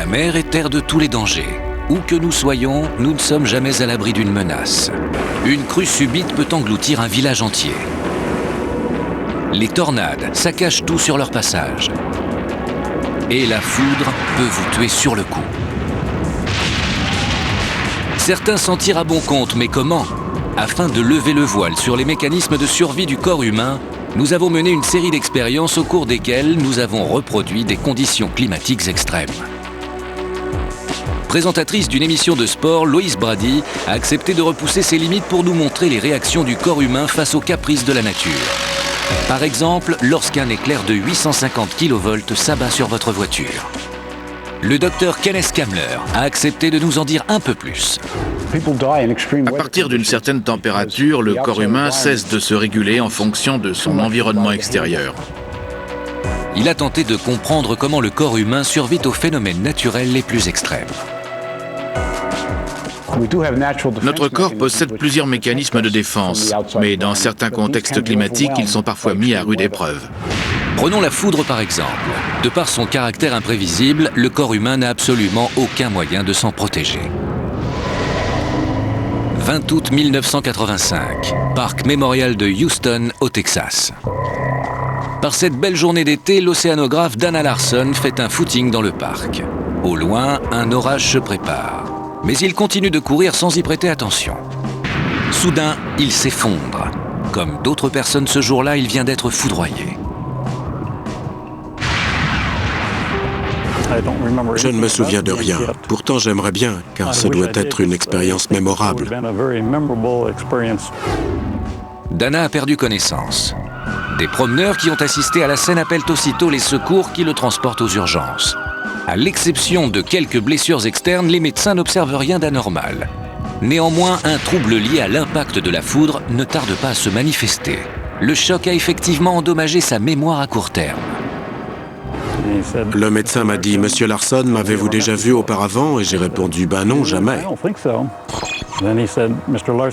la mer est terre de tous les dangers. Où que nous soyons, nous ne sommes jamais à l'abri d'une menace. Une crue subite peut engloutir un village entier. Les tornades saccagent tout sur leur passage. Et la foudre peut vous tuer sur le coup. Certains s'en tirent à bon compte, mais comment ? Afin de lever le voile sur les mécanismes de survie du corps humain, nous avons mené une série d'expériences au cours desquelles nous avons reproduit des conditions climatiques extrêmes. Présentatrice d'une émission de sport, Lois Brady a accepté de repousser ses limites pour nous montrer les réactions du corps humain face aux caprices de la nature. Par exemple, lorsqu'un éclair de 850 kV s'abat sur votre voiture. Le docteur Kenneth Kamler a accepté de nous en dire un peu plus. À partir d'une certaine température, le corps humain cesse de se réguler en fonction de son environnement extérieur. Il a tenté de comprendre comment le corps humain survit aux phénomènes naturels les plus extrêmes. Notre corps possède plusieurs mécanismes de défense, mais dans certains contextes climatiques, ils sont parfois mis à rude épreuve. Prenons la foudre par exemple. De par son caractère imprévisible, le corps humain n'a absolument aucun moyen de s'en protéger. 20 août 1985, parc mémorial de Houston, au Texas. Par cette belle journée d'été, l'océanographe Dana Larson fait un footing dans le parc. Au loin, un orage se prépare. Mais il continue de courir sans y prêter attention. Soudain, il s'effondre. Comme d'autres personnes ce jour-là, il vient d'être foudroyé. Je ne me souviens de rien. Pourtant, j'aimerais bien, car ça doit être une expérience mémorable. Dana a perdu connaissance. Des promeneurs qui ont assisté à la scène appellent aussitôt les secours qui le transportent aux urgences. À l'exception de quelques blessures externes, les médecins n'observent rien d'anormal. Néanmoins, un trouble lié à l'impact de la foudre ne tarde pas à se manifester. Le choc a effectivement endommagé sa mémoire à court terme. Le médecin m'a dit « Monsieur Larson, m'avez-vous déjà vu auparavant ?» Et j'ai répondu « Ben non, jamais ».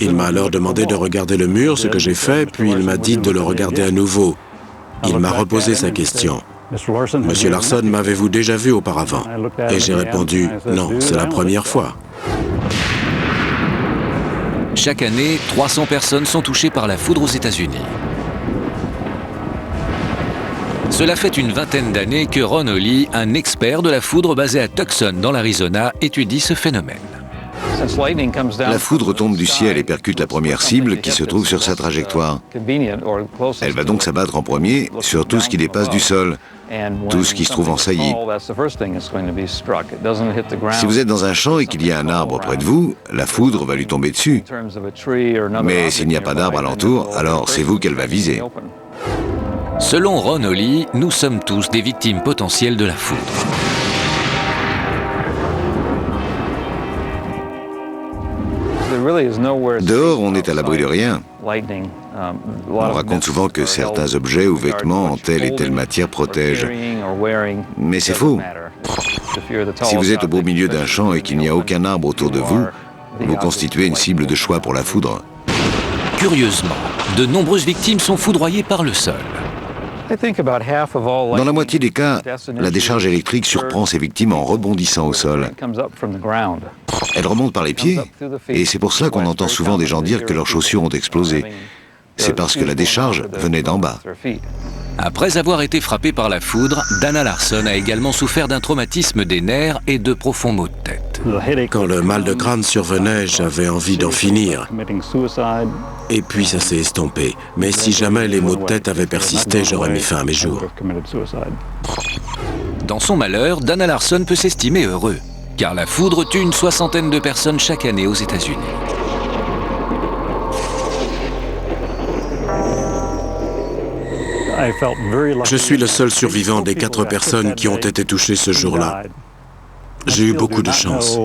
Il m'a alors demandé de regarder le mur, ce que j'ai fait, puis il m'a dit de le regarder à nouveau. Il m'a reposé sa question. « Monsieur Larson, m'avez-vous déjà vu auparavant ?» Et j'ai répondu « Non, c'est la première fois ». Chaque année, 300 personnes sont touchées par la foudre aux États-Unis. Cela fait une vingtaine d'années que Ron Holly, un expert de la foudre basé à Tucson dans l'Arizona, étudie ce phénomène. La foudre tombe du ciel et percute la première cible qui se trouve sur sa trajectoire. Elle va donc s'abattre en premier sur tout ce qui dépasse du sol, tout ce qui se trouve en saillie. Si vous êtes dans un champ et qu'il y a un arbre près de vous, la foudre va lui tomber dessus. Mais s'il n'y a pas d'arbre alentour, alors c'est vous qu'elle va viser. Selon Ron Holly, nous sommes tous des victimes potentielles de la foudre. Dehors, on n'est à l'abri de rien. On raconte souvent que certains objets ou vêtements en telle et telle matière protègent. Mais c'est faux. Si vous êtes au beau milieu d'un champ et qu'il n'y a aucun arbre autour de vous, vous constituez une cible de choix pour la foudre. Curieusement, de nombreuses victimes sont foudroyées par le sol. Dans la moitié des cas, la décharge électrique surprend ses victimes en rebondissant au sol. Elle remonte par les pieds, et c'est pour cela qu'on entend souvent des gens dire que leurs chaussures ont explosé. C'est parce que la décharge venait d'en bas. Après avoir été frappé par la foudre, Dana Larson a également souffert d'un traumatisme des nerfs et de profonds maux de tête. Quand le mal de crâne survenait, j'avais envie d'en finir. Et puis ça s'est estompé. Mais si jamais les maux de tête avaient persisté, j'aurais mis fin à mes jours. Dans son malheur, Dana Larson peut s'estimer heureux, car la foudre tue une 60aine de personnes chaque année aux États-Unis. Je suis le seul survivant des 4 personnes qui ont été touchées ce jour-là. J'ai eu beaucoup de chance.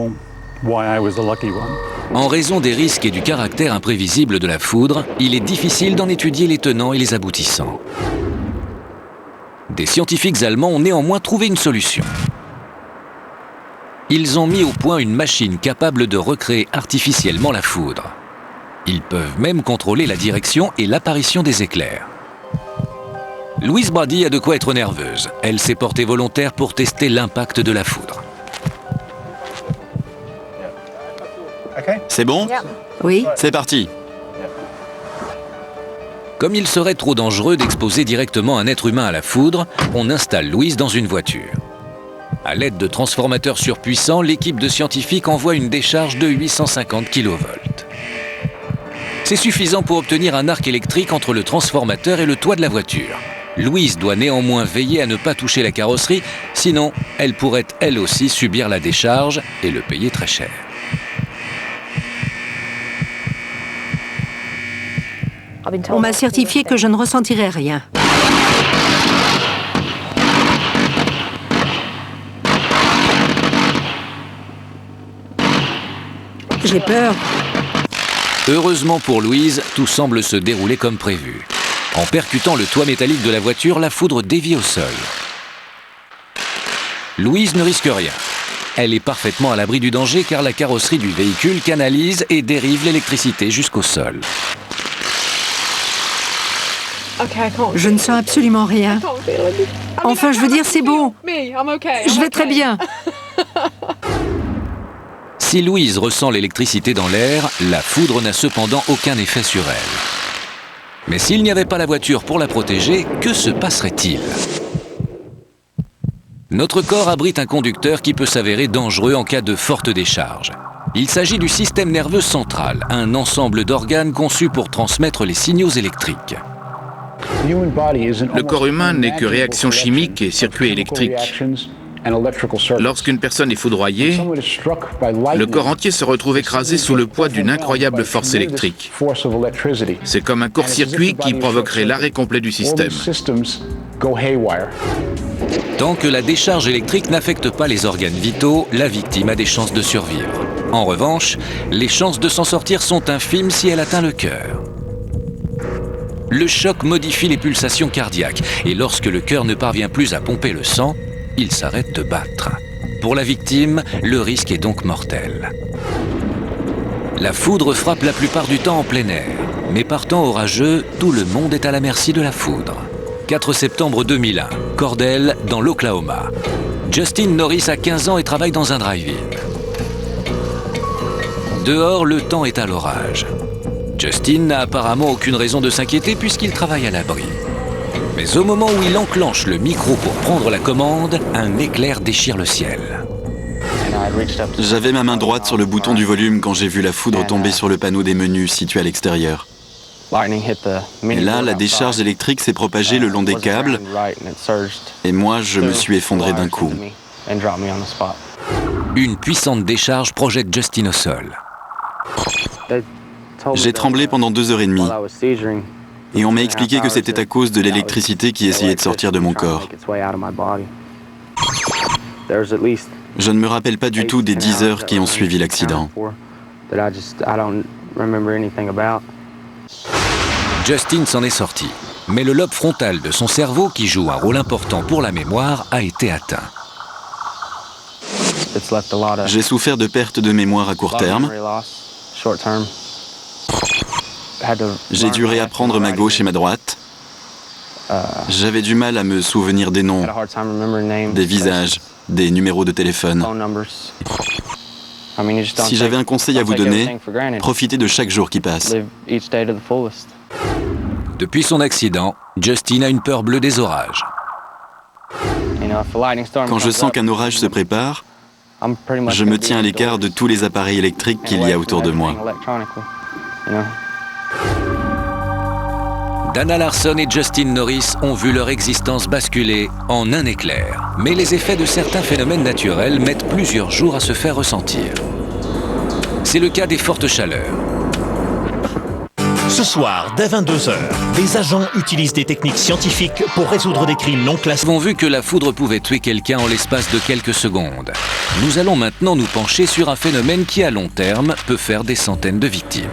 En raison des risques et du caractère imprévisible de la foudre, il est difficile d'en étudier les tenants et les aboutissants. Des scientifiques allemands ont néanmoins trouvé une solution. Ils ont mis au point une machine capable de recréer artificiellement la foudre. Ils peuvent même contrôler la direction et l'apparition des éclairs. Lois Brady a de quoi être nerveuse. Elle s'est portée volontaire pour tester l'impact de la foudre. C'est bon? Oui. C'est parti. Comme il serait trop dangereux d'exposer directement un être humain à la foudre, on installe Louise dans une voiture. À l'aide de transformateurs surpuissants, l'équipe de scientifiques envoie une décharge de 850 kV. C'est suffisant pour obtenir un arc électrique entre le transformateur et le toit de la voiture. Louise doit néanmoins veiller à ne pas toucher la carrosserie, sinon elle pourrait elle aussi subir la décharge et le payer très cher. On m'a certifié que je ne ressentirai rien. J'ai peur. Heureusement pour Louise, tout semble se dérouler comme prévu. En percutant le toit métallique de la voiture, la foudre dévie au sol. Louise ne risque rien. Elle est parfaitement à l'abri du danger car la carrosserie du véhicule canalise et dérive l'électricité jusqu'au sol. Je ne sens absolument rien. Enfin, je veux dire, c'est bon. Je vais très bien. Si Louise ressent l'électricité dans l'air, la foudre n'a cependant aucun effet sur elle. Mais s'il n'y avait pas la voiture pour la protéger, que se passerait-il? Notre corps abrite un conducteur qui peut s'avérer dangereux en cas de forte décharge. Il s'agit du système nerveux central, un ensemble d'organes conçus pour transmettre les signaux électriques. Le corps humain n'est que réaction chimique et circuit électrique. Lorsqu'une personne est foudroyée, le corps entier se retrouve écrasé sous le poids d'une incroyable force électrique. C'est comme un court-circuit qui provoquerait l'arrêt complet du système. Tant que la décharge électrique n'affecte pas les organes vitaux, la victime a des chances de survivre. En revanche, les chances de s'en sortir sont infimes si elle atteint le cœur. Le choc modifie les pulsations cardiaques et lorsque le cœur ne parvient plus à pomper le sang, il s'arrête de battre. Pour la victime, le risque est donc mortel. La foudre frappe la plupart du temps en plein air, mais par temps orageux, tout le monde est à la merci de la foudre. 4 septembre 2001, Cordell, dans l'Oklahoma. Justin Norris a 15 ans et travaille dans un drive-in. Dehors, le temps est à l'orage. Justin n'a apparemment aucune raison de s'inquiéter puisqu'il travaille à l'abri. Mais au moment où il enclenche le micro pour prendre la commande, un éclair déchire le ciel. J'avais ma main droite sur le bouton du volume quand j'ai vu la foudre tomber sur le panneau des menus situé à l'extérieur. Et là, la décharge électrique s'est propagée le long des câbles et moi, je me suis effondré d'un coup. Une puissante décharge projette Justin au sol. J'ai tremblé pendant 2h30 et on m'a expliqué que c'était à cause de l'électricité qui essayait de sortir de mon corps. Je ne me rappelle pas du tout des 10 heures qui ont suivi l'accident. Justin s'en est sorti, mais le lobe frontal de son cerveau, qui joue un rôle important pour la mémoire, a été atteint. J'ai souffert de perte de mémoire à court terme. J'ai dû réapprendre ma gauche et ma droite. J'avais du mal à me souvenir des noms, des visages, des numéros de téléphone. Si j'avais un conseil à vous donner, profitez de chaque jour qui passe. Depuis son accident, Justin a une peur bleue des orages. Quand je sens qu'un orage se prépare, je me tiens à l'écart de tous les appareils électriques qu'il y a autour de moi. Dana Larson et Justin Norris ont vu leur existence basculer en un éclair. Mais les effets de certains phénomènes naturels mettent plusieurs jours à se faire ressentir. C'est le cas des fortes chaleurs. Ce soir, dès 22h, des agents utilisent des techniques scientifiques pour résoudre des crimes non classés. Nous avons vu que la foudre pouvait tuer quelqu'un en l'espace de quelques secondes. Nous allons maintenant nous pencher sur un phénomène qui, à long terme, peut faire des centaines de victimes.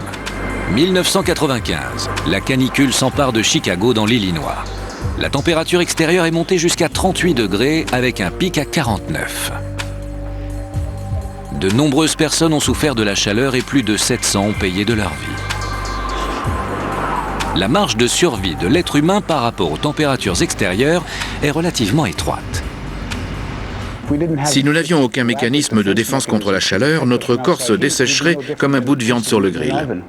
1995, la canicule s'empare de Chicago dans l'Illinois. La température extérieure est montée jusqu'à 38 degrés avec un pic à 49. De nombreuses personnes ont souffert de la chaleur et plus de 700 ont payé de leur vie. La marge de survie de l'être humain par rapport aux températures extérieures est relativement étroite. Si nous n'avions aucun mécanisme de défense contre la chaleur, notre corps se dessécherait comme un bout de viande sur le grill.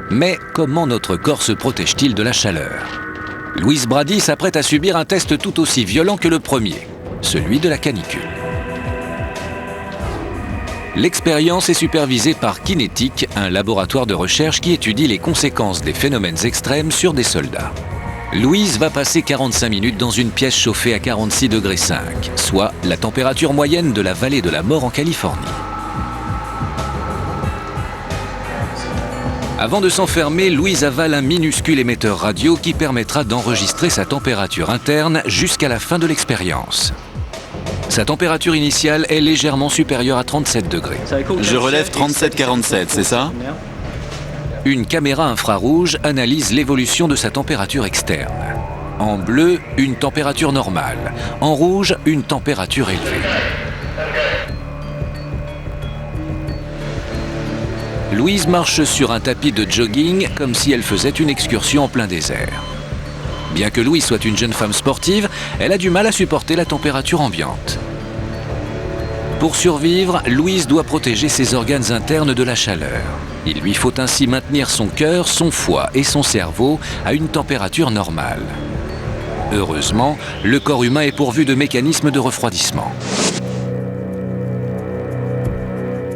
Mais comment notre corps se protège-t-il de la chaleur? Louise Brady s'apprête à subir un test tout aussi violent que le premier, celui de la canicule. L'expérience est supervisée par Kinetic, un laboratoire de recherche qui étudie les conséquences des phénomènes extrêmes sur des soldats. Louise va passer 45 minutes dans une pièce chauffée à 46,5 degrés, soit la température moyenne de la vallée de la mort en Californie. Avant de s'enfermer, Louise avale un minuscule émetteur radio qui permettra d'enregistrer sa température interne jusqu'à la fin de l'expérience. Sa température initiale est légèrement supérieure à 37 degrés. Je relève 37,47, c'est ça? Une caméra infrarouge analyse l'évolution de sa température externe. En bleu, une température normale. En rouge, une température élevée. Louise marche sur un tapis de jogging comme si elle faisait une excursion en plein désert. Bien que Louise soit une jeune femme sportive, elle a du mal à supporter la température ambiante. Pour survivre, Louise doit protéger ses organes internes de la chaleur. Il lui faut ainsi maintenir son cœur, son foie et son cerveau à une température normale. Heureusement, le corps humain est pourvu de mécanismes de refroidissement.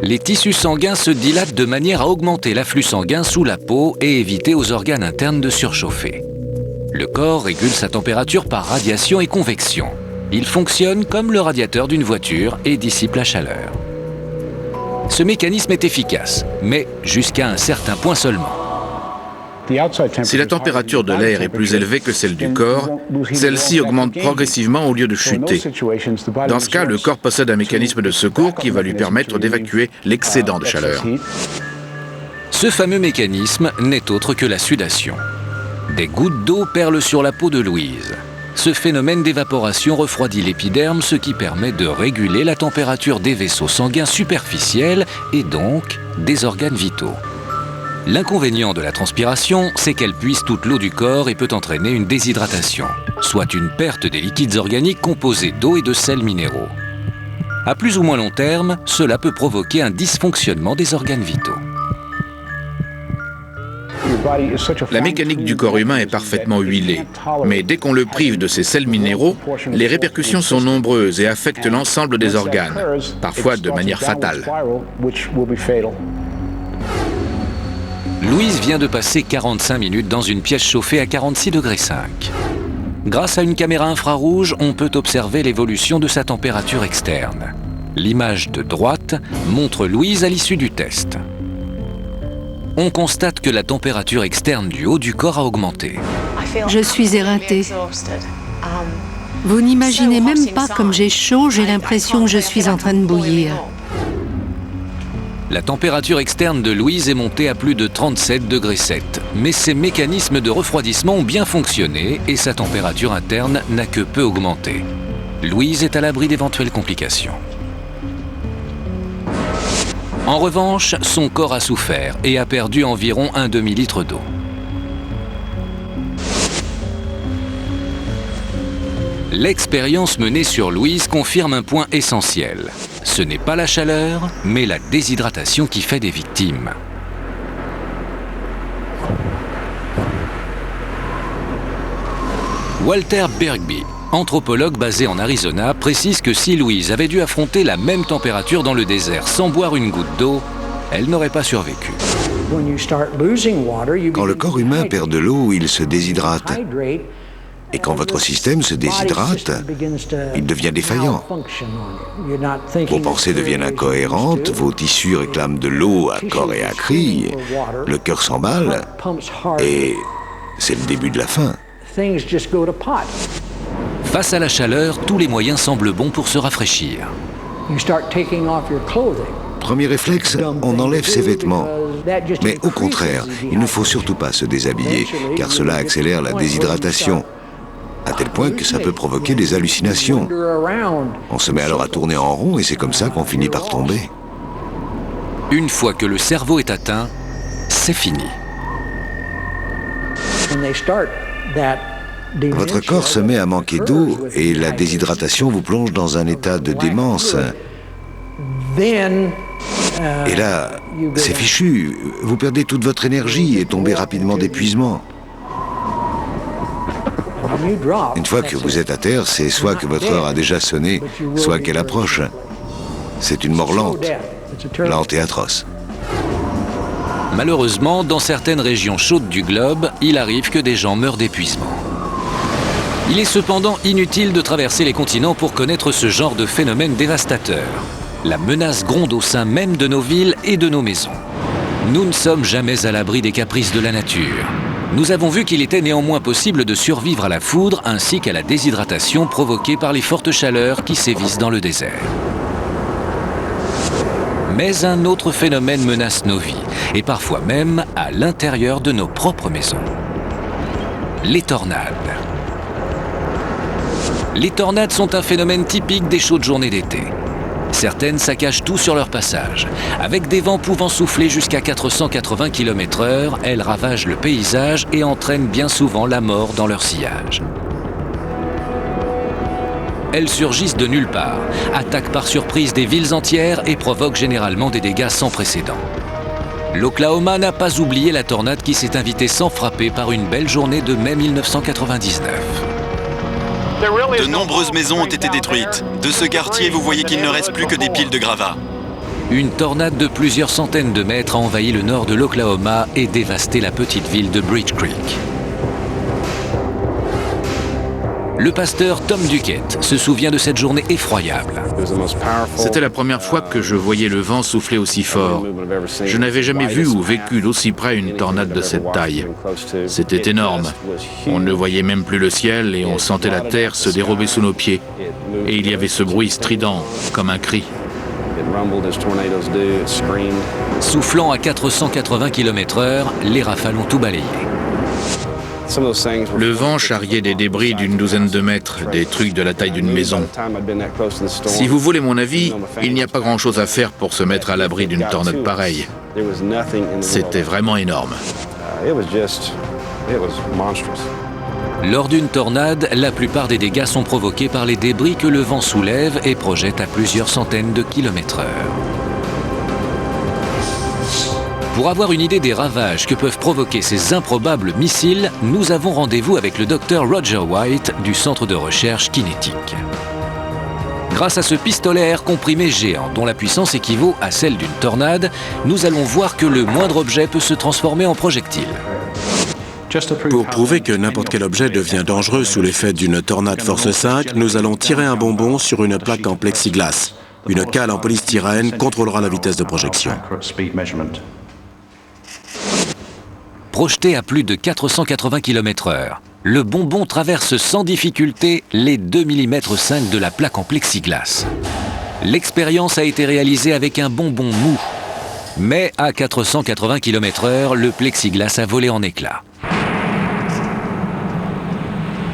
Les tissus sanguins se dilatent de manière à augmenter l'afflux sanguin sous la peau et éviter aux organes internes de surchauffer. Le corps régule sa température par radiation et convection. Il fonctionne comme le radiateur d'une voiture et dissipe la chaleur. Ce mécanisme est efficace, mais jusqu'à un certain point seulement. Si la température de l'air est plus élevée que celle du corps, celle-ci augmente progressivement au lieu de chuter. Dans ce cas, le corps possède un mécanisme de secours qui va lui permettre d'évacuer l'excédent de chaleur. Ce fameux mécanisme n'est autre que la sudation. Des gouttes d'eau perlent sur la peau de Louise. Ce phénomène d'évaporation refroidit l'épiderme, ce qui permet de réguler la température des vaisseaux sanguins superficiels et donc des organes vitaux. L'inconvénient de la transpiration, c'est qu'elle puise toute l'eau du corps et peut entraîner une déshydratation, soit une perte des liquides organiques composés d'eau et de sels minéraux. À plus ou moins long terme, cela peut provoquer un dysfonctionnement des organes vitaux. La mécanique du corps humain est parfaitement huilée, mais dès qu'on le prive de ses sels minéraux, les répercussions sont nombreuses et affectent l'ensemble des organes, parfois de manière fatale. Louise vient de passer 45 minutes dans une pièce chauffée à 46,5 degrés. Grâce à une caméra infrarouge, on peut observer l'évolution de sa température externe. L'image de droite montre Louise à l'issue du test. On constate que la température externe du haut du corps a augmenté. Je suis éreintée. Vous n'imaginez même pas comme j'ai chaud, j'ai l'impression que je suis en train de bouillir. La température externe de Louise est montée à plus de 37,7 degrés, mais ses mécanismes de refroidissement ont bien fonctionné et sa température interne n'a que peu augmenté. Louise est à l'abri d'éventuelles complications. En revanche, son corps a souffert et a perdu environ un demi-litre d'eau. L'expérience menée sur Louise confirme un point essentiel. Ce n'est pas la chaleur, mais la déshydratation qui fait des victimes. Walter Bergby, anthropologue basé en Arizona, précise que si Louise avait dû affronter la même température dans le désert sans boire une goutte d'eau, elle n'aurait pas survécu. Quand le corps humain perd de l'eau, il se déshydrate. Et quand votre système se déshydrate, il devient défaillant. Vos pensées deviennent incohérentes, vos tissus réclament de l'eau à corps et à cri, le cœur s'emballe, et c'est le début de la fin. Face à la chaleur, tous les moyens semblent bons pour se rafraîchir. Premier réflexe, on enlève ses vêtements. Mais au contraire, il ne faut surtout pas se déshabiller, car cela accélère la déshydratation, à tel point que ça peut provoquer des hallucinations. On se met alors à tourner en rond et c'est comme ça qu'on finit par tomber. Une fois que le cerveau est atteint, c'est fini. Votre corps se met à manquer d'eau et la déshydratation vous plonge dans un état de démence. Et là, c'est fichu. Vous perdez toute votre énergie et tombez rapidement d'épuisement. Une fois que vous êtes à terre, c'est soit que votre heure a déjà sonné, soit qu'elle approche. C'est une mort lente et atroce. Malheureusement, dans certaines régions chaudes du globe, il arrive que des gens meurent d'épuisement. Il est cependant inutile de traverser les continents pour connaître ce genre de phénomène dévastateur. La menace gronde au sein même de nos villes et de nos maisons. Nous ne sommes jamais à l'abri des caprices de la nature. Nous avons vu qu'il était néanmoins possible de survivre à la foudre ainsi qu'à la déshydratation provoquée par les fortes chaleurs qui sévissent dans le désert. Mais un autre phénomène menace nos vies, et parfois même à l'intérieur de nos propres maisons. Les tornades. Les tornades sont un phénomène typique des chaudes journées d'été. Certaines saccagent tout sur leur passage. Avec des vents pouvant souffler jusqu'à 480 km/h, elles ravagent le paysage et entraînent bien souvent la mort dans leur sillage. Elles surgissent de nulle part, attaquent par surprise des villes entières et provoquent généralement des dégâts sans précédent. L'Oklahoma n'a pas oublié la tornade qui s'est invitée sans frapper par une belle journée de mai 1999. De nombreuses maisons ont été détruites. De ce quartier, vous voyez qu'il ne reste plus que des piles de gravats. Une tornade de plusieurs centaines de mètres a envahi le nord de l'Oklahoma et dévasté la petite ville de Bridge Creek. Le pasteur Tom Duquette se souvient de cette journée effroyable. C'était la première fois que je voyais le vent souffler aussi fort. Je n'avais jamais vu ou vécu d'aussi près une tornade de cette taille. C'était énorme. On ne voyait même plus le ciel et on sentait la terre se dérober sous nos pieds. Et il y avait ce bruit strident, comme un cri. Soufflant à 480 km/h, les rafales ont tout balayé. Le vent charriait des débris d'une douzaine de mètres, des trucs de la taille d'une maison. Si vous voulez mon avis, il n'y a pas grand-chose à faire pour se mettre à l'abri d'une tornade pareille. C'était vraiment énorme. Lors d'une tornade, la plupart des dégâts sont provoqués par les débris que le vent soulève et projette à plusieurs centaines de km/h. Pour avoir une idée des ravages que peuvent provoquer ces improbables missiles, nous avons rendez-vous avec le docteur Roger White du Centre de recherche kinétique. Grâce à ce pistolet à air comprimé géant, dont la puissance équivaut à celle d'une tornade, nous allons voir que le moindre objet peut se transformer en projectile. Pour prouver que n'importe quel objet devient dangereux sous l'effet d'une tornade force 5, nous allons tirer un bonbon sur une plaque en plexiglas. Une cale en polystyrène contrôlera la vitesse de projection. Projeté à plus de 480 km/h, le bonbon traverse sans difficulté les 2,5 mm de la plaque en plexiglas. L'expérience a été réalisée avec un bonbon mou. Mais à 480 km/h, le plexiglas a volé en éclats.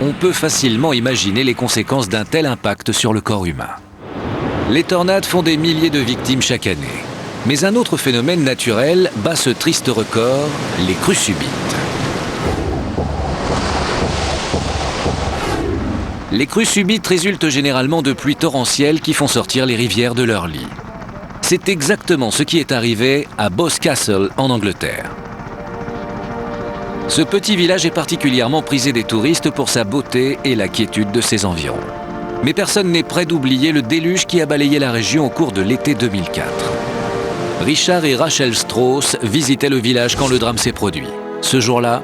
On peut facilement imaginer les conséquences d'un tel impact sur le corps humain. Les tornades font des milliers de victimes chaque année. Mais un autre phénomène naturel bat ce triste record, les crues subites. Les crues subites résultent généralement de pluies torrentielles qui font sortir les rivières de leur lit. C'est exactement ce qui est arrivé à Boscastle en Angleterre. Ce petit village est particulièrement prisé des touristes pour sa beauté et la quiétude de ses environs. Mais personne n'est prêt d'oublier le déluge qui a balayé la région au cours de l'été 2004. Richard et Rachel Strauss visitaient le village quand le drame s'est produit. Ce jour-là,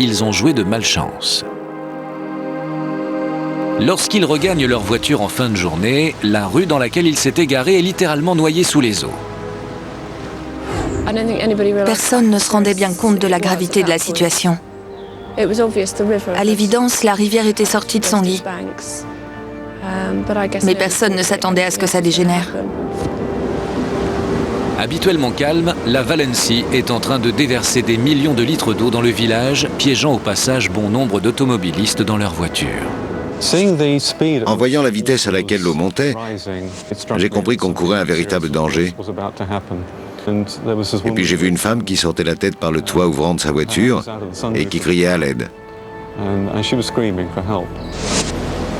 ils ont joué de malchance. Lorsqu'ils regagnent leur voiture en fin de journée, la rue dans laquelle ils s'étaient garés est littéralement noyée sous les eaux. Personne ne se rendait bien compte de la gravité de la situation. À l'évidence, la rivière était sortie de son lit. Mais personne ne s'attendait à ce que ça dégénère. Habituellement calme, la Valency est en train de déverser des millions de litres d'eau dans le village, piégeant au passage bon nombre d'automobilistes dans leur voiture. En voyant la vitesse à laquelle l'eau montait, j'ai compris qu'on courait un véritable danger. Et puis j'ai vu une femme qui sortait la tête par le toit ouvrant de sa voiture et qui criait à l'aide.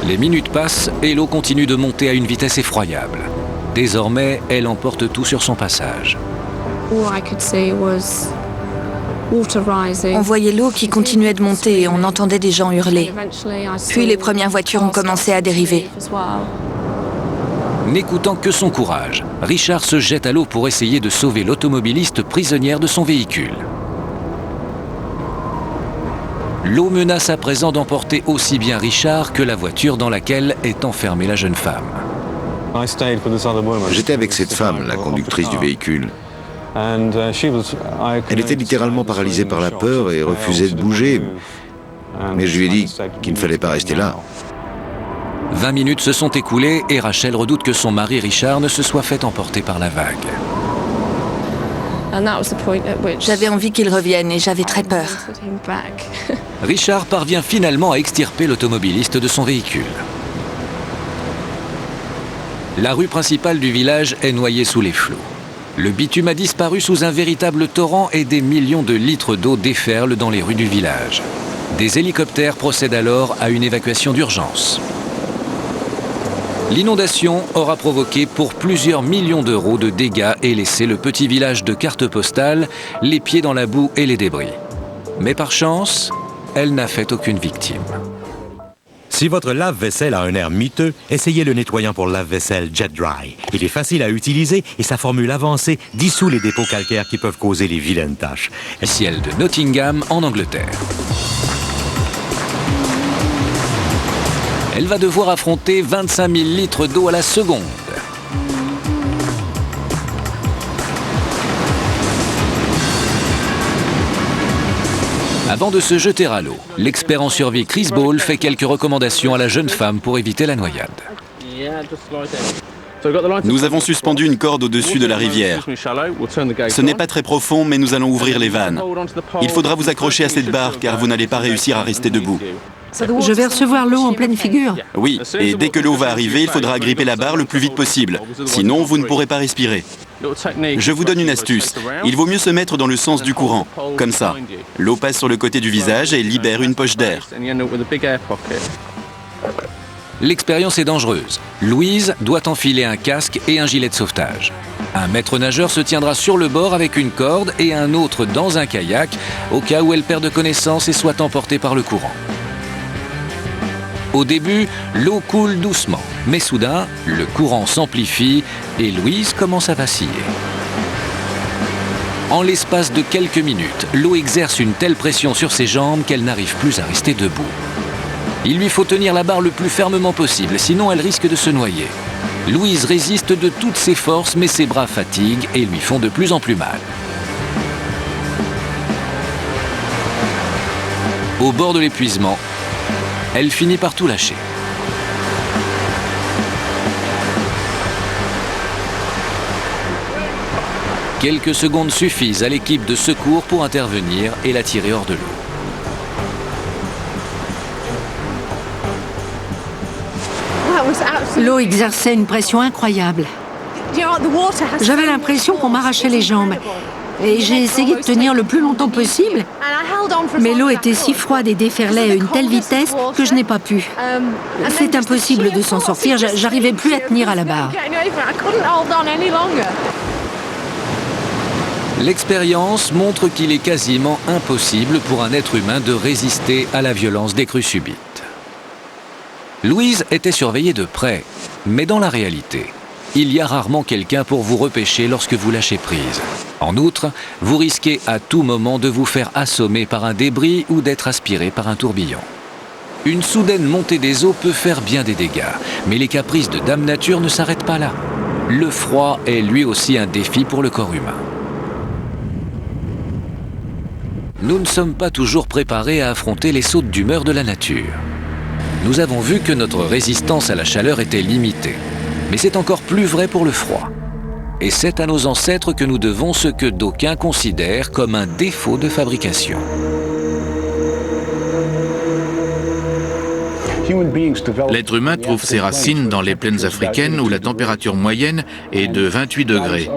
Les minutes passent et l'eau continue de monter à une vitesse effroyable. Désormais, elle emporte tout sur son passage. On voyait l'eau qui continuait de monter et on entendait des gens hurler. Puis les premières voitures ont commencé à dériver. N'écoutant que son courage, Richard se jette à l'eau pour essayer de sauver l'automobiliste prisonnière de son véhicule. L'eau menace à présent d'emporter aussi bien Richard que la voiture dans laquelle est enfermée la jeune femme. J'étais avec cette femme, la conductrice du véhicule. Elle était littéralement paralysée par la peur et refusait de bouger. Mais je lui ai dit qu'il ne fallait pas rester là. 20 minutes se sont écoulées et Rachel redoute que son mari Richard ne se soit fait emporter par la vague. J'avais envie qu'il revienne et j'avais très peur. Richard parvient finalement à extirper l'automobiliste de son véhicule. La rue principale du village est noyée sous les flots. Le bitume a disparu sous un véritable torrent et des millions de litres d'eau déferlent dans les rues du village. Des hélicoptères procèdent alors à une évacuation d'urgence. L'inondation aura provoqué pour plusieurs millions d'euros de dégâts et laissé le petit village de carte postale les pieds dans la boue et les débris. Mais par chance, elle n'a fait aucune victime. Si votre lave-vaisselle a un air miteux, essayez le nettoyant pour lave-vaisselle Jet Dry. Il est facile à utiliser et sa formule avancée dissout les dépôts calcaires qui peuvent causer les vilaines taches. Ciel de Nottingham, en Angleterre. Elle va devoir affronter 25 000 litres d'eau à la seconde. Avant de se jeter à l'eau, l'expert en survie Chris Ball fait quelques recommandations à la jeune femme pour éviter la noyade. Nous avons suspendu une corde au-dessus de la rivière. Ce n'est pas très profond, mais nous allons ouvrir les vannes. Il faudra vous accrocher à cette barre, car vous n'allez pas réussir à rester debout. Je vais recevoir l'eau en pleine figure. Oui, et dès que l'eau va arriver, il faudra agripper la barre le plus vite possible. Sinon, vous ne pourrez pas respirer. Je vous donne une astuce. Il vaut mieux se mettre dans le sens du courant. Comme ça. L'eau passe sur le côté du visage et libère une poche d'air. L'expérience est dangereuse. Louise doit enfiler un casque et un gilet de sauvetage. Un maître nageur se tiendra sur le bord avec une corde et un autre dans un kayak, au cas où elle perde connaissance et soit emportée par le courant. Au début, l'eau coule doucement, mais soudain, le courant s'amplifie et Louise commence à vaciller. En l'espace de quelques minutes, l'eau exerce une telle pression sur ses jambes qu'elle n'arrive plus à rester debout. Il lui faut tenir la barre le plus fermement possible, sinon elle risque de se noyer. Louise résiste de toutes ses forces, mais ses bras fatiguent et lui font de plus en plus mal. Au bord de l'épuisement, elle finit par tout lâcher. Quelques secondes suffisent à l'équipe de secours pour intervenir et la tirer hors de l'eau. L'eau exerçait une pression incroyable. J'avais l'impression qu'on m'arrachait les jambes. Et j'ai essayé de tenir le plus longtemps possible. Mais l'eau était si froide et déferlait à une telle vitesse que je n'ai pas pu. C'est impossible de s'en sortir, j'arrivais plus à tenir à la barre. L'expérience montre qu'il est quasiment impossible pour un être humain de résister à la violence des crues subites. Louise était surveillée de près, mais dans la réalité, il y a rarement quelqu'un pour vous repêcher lorsque vous lâchez prise. En outre, vous risquez à tout moment de vous faire assommer par un débris ou d'être aspiré par un tourbillon. Une soudaine montée des eaux peut faire bien des dégâts, mais les caprices de Dame Nature ne s'arrêtent pas là. Le froid est lui aussi un défi pour le corps humain. Nous ne sommes pas toujours préparés à affronter les sautes d'humeur de la nature. Nous avons vu que notre résistance à la chaleur était limitée. Mais c'est encore plus vrai pour le froid. Et c'est à nos ancêtres que nous devons ce que d'aucuns considèrent comme un défaut de fabrication. L'être humain trouve ses racines dans les plaines africaines où la température moyenne est de 28 degrés.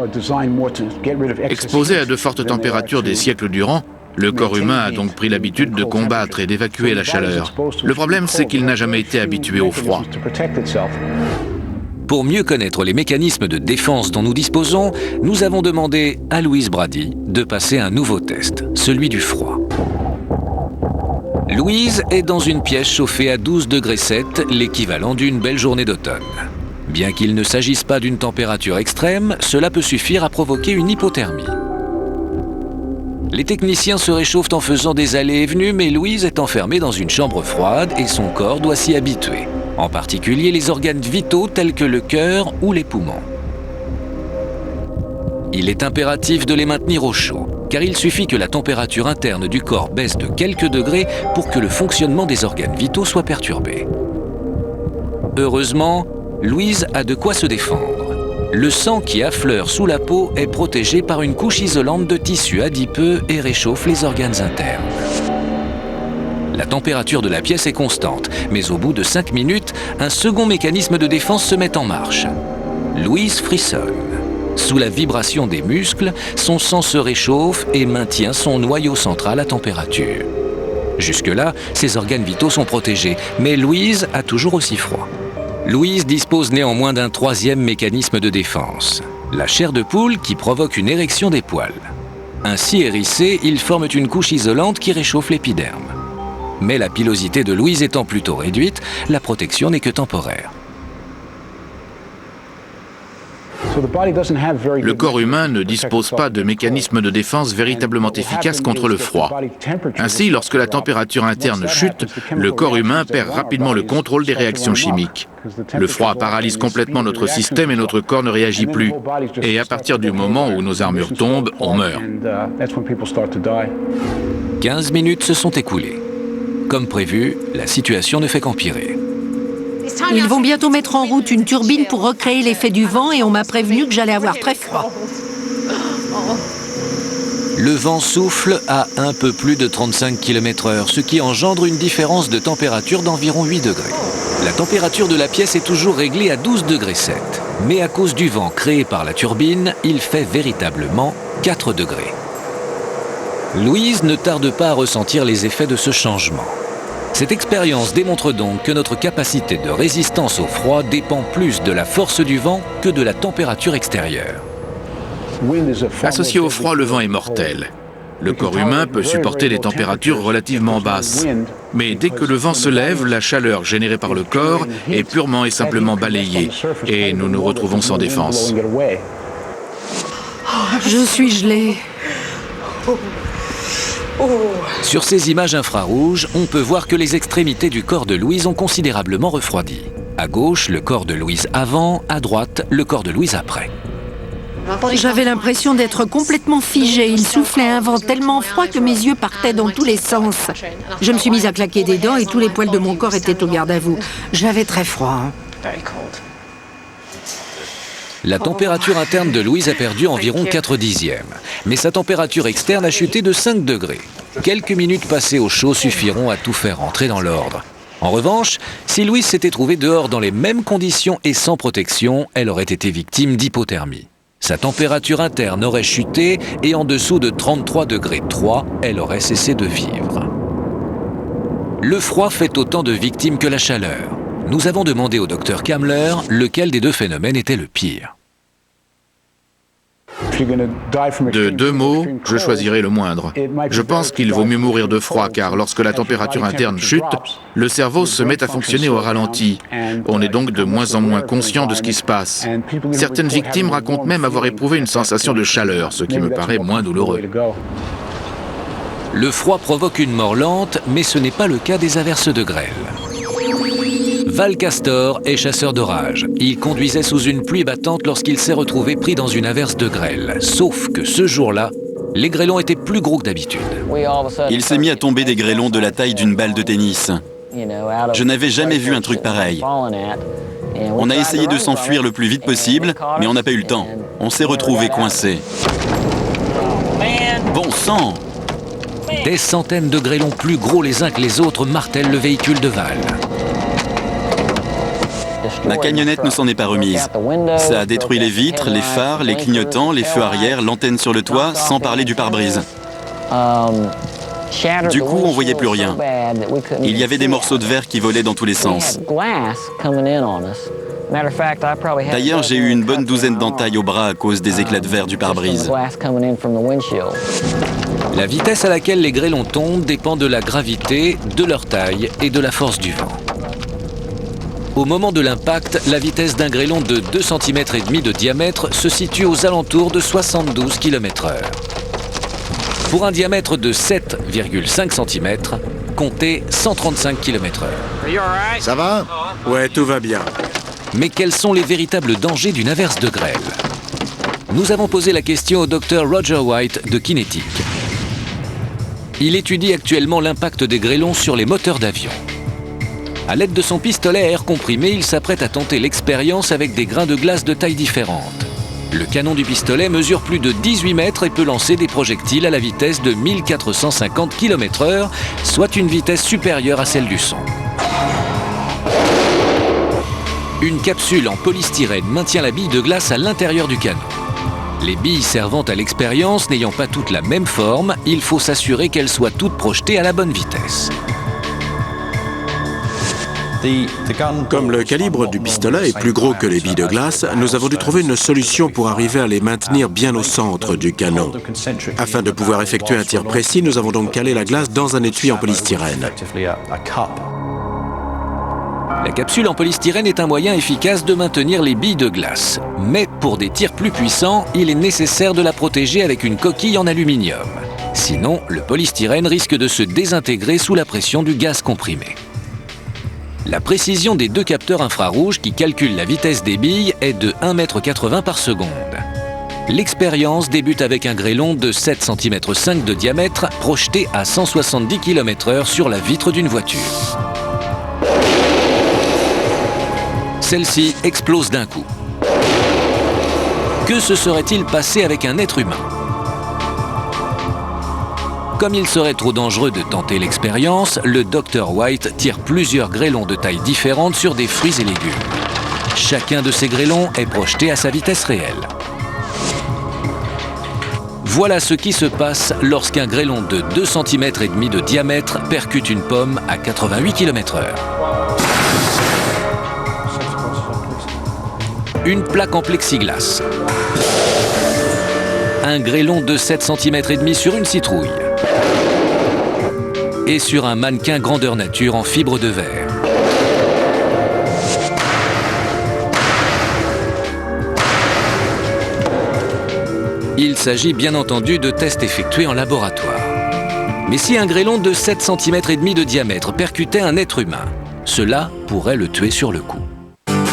Exposé à de fortes températures des siècles durant, Le corps humain a donc pris l'habitude de combattre et d'évacuer la chaleur. Le problème, c'est qu'il n'a jamais été habitué au froid. Pour mieux connaître les mécanismes de défense dont nous disposons, nous avons demandé à Louise Brady de passer un nouveau test, celui du froid. Louise est dans une pièce chauffée à 12 degrés 7, l'équivalent d'une belle journée d'automne. Bien qu'il ne s'agisse pas d'une température extrême, cela peut suffire à provoquer une hypothermie. Les techniciens se réchauffent en faisant des allées et venues, mais Louise est enfermée dans une chambre froide et son corps doit s'y habituer, en particulier les organes vitaux tels que le cœur ou les poumons. Il est impératif de les maintenir au chaud, car il suffit que la température interne du corps baisse de quelques degrés pour que le fonctionnement des organes vitaux soit perturbé. Heureusement, Louise a de quoi se défendre. Le sang qui affleure sous la peau est protégé par une couche isolante de tissu adipeux et réchauffe les organes internes. La température de la pièce est constante, mais au bout de 5 minutes, un second mécanisme de défense se met en marche. Louise frissonne. Sous la vibration des muscles, son sang se réchauffe et maintient son noyau central à température. Jusque-là, ses organes vitaux sont protégés, mais Louise a toujours aussi froid. Louise dispose néanmoins d'un troisième mécanisme de défense, la chair de poule qui provoque une érection des poils. Ainsi hérissés, ils forment une couche isolante qui réchauffe l'épiderme. Mais la pilosité de Louise étant plutôt réduite, la protection n'est que temporaire. Le corps humain ne dispose pas de mécanismes de défense véritablement efficaces contre le froid. Ainsi, lorsque la température interne chute, le corps humain perd rapidement le contrôle des réactions chimiques. Le froid paralyse complètement notre système et notre corps ne réagit plus. Et à partir du moment où nos armures tombent, on meurt. 15 minutes se sont écoulées. Comme prévu, la situation ne fait qu'empirer. Ils vont bientôt mettre en route une turbine pour recréer l'effet du vent et on m'a prévenu que j'allais avoir très froid. Le vent souffle à un peu plus de 35 km/h, ce qui engendre une différence de température d'environ 8 degrés. La température de la pièce est toujours réglée à 12 degrés 7, mais à cause du vent créé par la turbine, il fait véritablement 4 degrés. Louise ne tarde pas à ressentir les effets de ce changement. Cette expérience démontre donc que notre capacité de résistance au froid dépend plus de la force du vent que de la température extérieure. Associé au froid, le vent est mortel. Le corps humain peut supporter des températures relativement basses. Mais dès que le vent se lève, la chaleur générée par le corps est purement et simplement balayée. Et nous nous retrouvons sans défense. Je suis gelée. Sur ces images infrarouges, on peut voir que les extrémités du corps de Louise ont considérablement refroidi. À gauche, le corps de Louise avant, à droite, le corps de Louise après. J'avais l'impression d'être complètement figée. Il soufflait un vent tellement froid que mes yeux partaient dans tous les sens. Je me suis mise à claquer des dents et tous les poils de mon corps étaient au garde à vous. J'avais très froid. La température interne de Louise a perdu environ 4 dixièmes, mais sa température externe a chuté de 5 degrés. Quelques minutes passées au chaud suffiront à tout faire entrer dans l'ordre. En revanche, si Louise s'était trouvée dehors dans les mêmes conditions et sans protection, elle aurait été victime d'hypothermie. Sa température interne aurait chuté et en dessous de 33 degrés 3, elle aurait cessé de vivre. Le froid fait autant de victimes que la chaleur. Nous avons demandé au docteur Kamler lequel des deux phénomènes était le pire. De 2 mots, je choisirai le moindre. Je pense qu'il vaut mieux mourir de froid car lorsque la température interne chute, le cerveau se met à fonctionner au ralenti. On est donc de moins en moins conscient de ce qui se passe. Certaines victimes racontent même avoir éprouvé une sensation de chaleur, ce qui me paraît moins douloureux. Le froid provoque une mort lente, mais ce n'est pas le cas des averses de grêle. Val Castor est chasseur d'orage. Il conduisait sous une pluie battante lorsqu'il s'est retrouvé pris dans une averse de grêle. Sauf que ce jour-là, les grêlons étaient plus gros que d'habitude. Il s'est mis à tomber des grêlons de la taille d'une balle de tennis. Je n'avais jamais vu un truc pareil. On a essayé de s'enfuir le plus vite possible, mais on n'a pas eu le temps. On s'est retrouvé coincé. Bon sang! Des centaines de grêlons plus gros les uns que les autres martèlent le véhicule de Val. La camionnette ne s'en est pas remise. Ça a détruit les vitres, les phares, les clignotants, les feux arrière, l'antenne sur le toit, sans parler du pare-brise. Du coup, on voyait plus rien. Il y avait des morceaux de verre qui volaient dans tous les sens. D'ailleurs, j'ai eu une bonne douzaine d'entailles au bras à cause des éclats de verre du pare-brise. La vitesse à laquelle les grêlons tombent dépend de la gravité, de leur taille et de la force du vent. Au moment de l'impact, la vitesse d'un grêlon de 2,5 cm de diamètre se situe aux alentours de 72 km/h. Pour un diamètre de 7,5 cm, comptez 135 km/h. Ça va? Ouais, tout va bien. Mais quels sont les véritables dangers d'une averse de grêle? Nous avons posé la question au Dr Roger White de Kinetic. Il étudie actuellement l'impact des grêlons sur les moteurs d'avion. À l'aide de son pistolet à air comprimé, il s'apprête à tenter l'expérience avec des grains de glace de taille différente. Le canon du pistolet mesure plus de 18 mètres et peut lancer des projectiles à la vitesse de 1450 km/h, soit une vitesse supérieure à celle du son. Une capsule en polystyrène maintient la bille de glace à l'intérieur du canon. Les billes servant à l'expérience n'ayant pas toutes la même forme, il faut s'assurer qu'elles soient toutes projetées à la bonne vitesse. Comme le calibre du pistolet est plus gros que les billes de glace, nous avons dû trouver une solution pour arriver à les maintenir bien au centre du canon. Afin de pouvoir effectuer un tir précis, nous avons donc calé la glace dans un étui en polystyrène. La capsule en polystyrène est un moyen efficace de maintenir les billes de glace. Mais pour des tirs plus puissants, il est nécessaire de la protéger avec une coquille en aluminium. Sinon, le polystyrène risque de se désintégrer sous la pression du gaz comprimé. La précision des deux capteurs infrarouges qui calculent la vitesse des billes est de 1,80 m par seconde. L'expérience débute avec un grêlon de 7,5 cm de diamètre projeté à 170 km/h sur la vitre d'une voiture. Celle-ci explose d'un coup. Que se serait-il passé avec un être humain? Comme il serait trop dangereux de tenter l'expérience, le Dr White tire plusieurs grêlons de tailles différentes sur des fruits et légumes. Chacun de ces grêlons est projeté à sa vitesse réelle. Voilà ce qui se passe lorsqu'un grêlon de 2,5 cm de diamètre percute une pomme à 88 km/h. Une plaque en plexiglas. Un grêlon de 7,5 cm sur une citrouille. Et sur un mannequin grandeur nature en fibre de verre. Il s'agit bien entendu de tests effectués en laboratoire. Mais si un grêlon de 7,5 cm de diamètre percutait un être humain, cela pourrait le tuer sur le coup.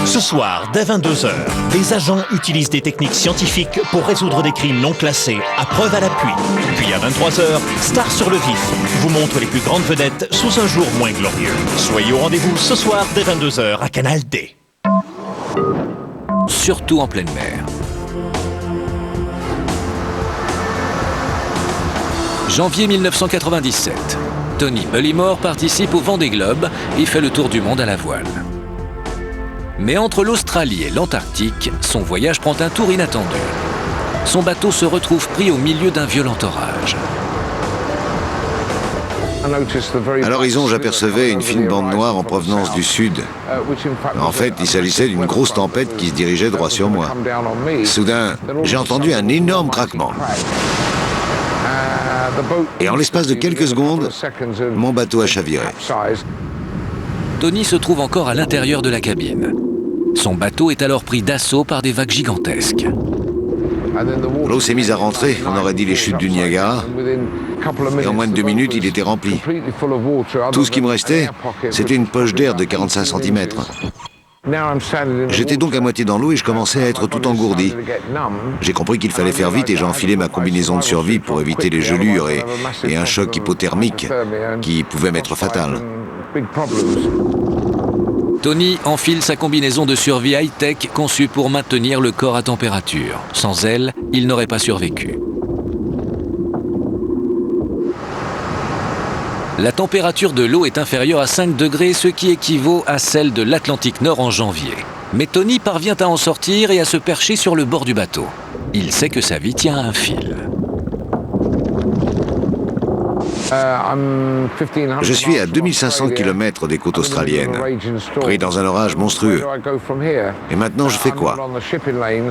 Ce soir, dès 22h, des agents utilisent des techniques scientifiques pour résoudre des crimes non classés, à preuve à l'appui. Puis à 23h, Star sur le vif vous montre les plus grandes vedettes sous un jour moins glorieux. Soyez au rendez-vous ce soir dès 22h à Canal D. Surtout en pleine mer. Janvier 1997. Tony Bullimore participe au Vendée Globe et fait le tour du monde à la voile. Mais entre l'Australie et l'Antarctique, son voyage prend un tour inattendu. Son bateau se retrouve pris au milieu d'un violent orage. À l'horizon, j'apercevais une fine bande noire en provenance du sud. En fait, il s'agissait d'une grosse tempête qui se dirigeait droit sur moi. Soudain, j'ai entendu un énorme craquement. Et en l'espace de quelques secondes, mon bateau a chaviré. Tony se trouve encore à l'intérieur de la cabine. Son bateau est alors pris d'assaut par des vagues gigantesques. L'eau s'est mise à rentrer, on aurait dit les chutes du Niagara. Et en moins de 2 minutes, il était rempli. Tout ce qui me restait, c'était une poche d'air de 45 cm. J'étais donc à moitié dans l'eau et je commençais à être tout engourdi. J'ai compris qu'il fallait faire vite et j'ai enfilé ma combinaison de survie pour éviter les gelures et un choc hypothermique qui pouvait m'être fatal. Tony enfile sa combinaison de survie high-tech conçue pour maintenir le corps à température. Sans elle, il n'aurait pas survécu. La température de l'eau est inférieure à 5 degrés, ce qui équivaut à celle de l'Atlantique Nord en janvier. Mais Tony parvient à en sortir et à se percher sur le bord du bateau. Il sait que sa vie tient à un fil. Je suis à 2500 km des côtes australiennes, pris dans un orage monstrueux. Et maintenant, je fais quoi?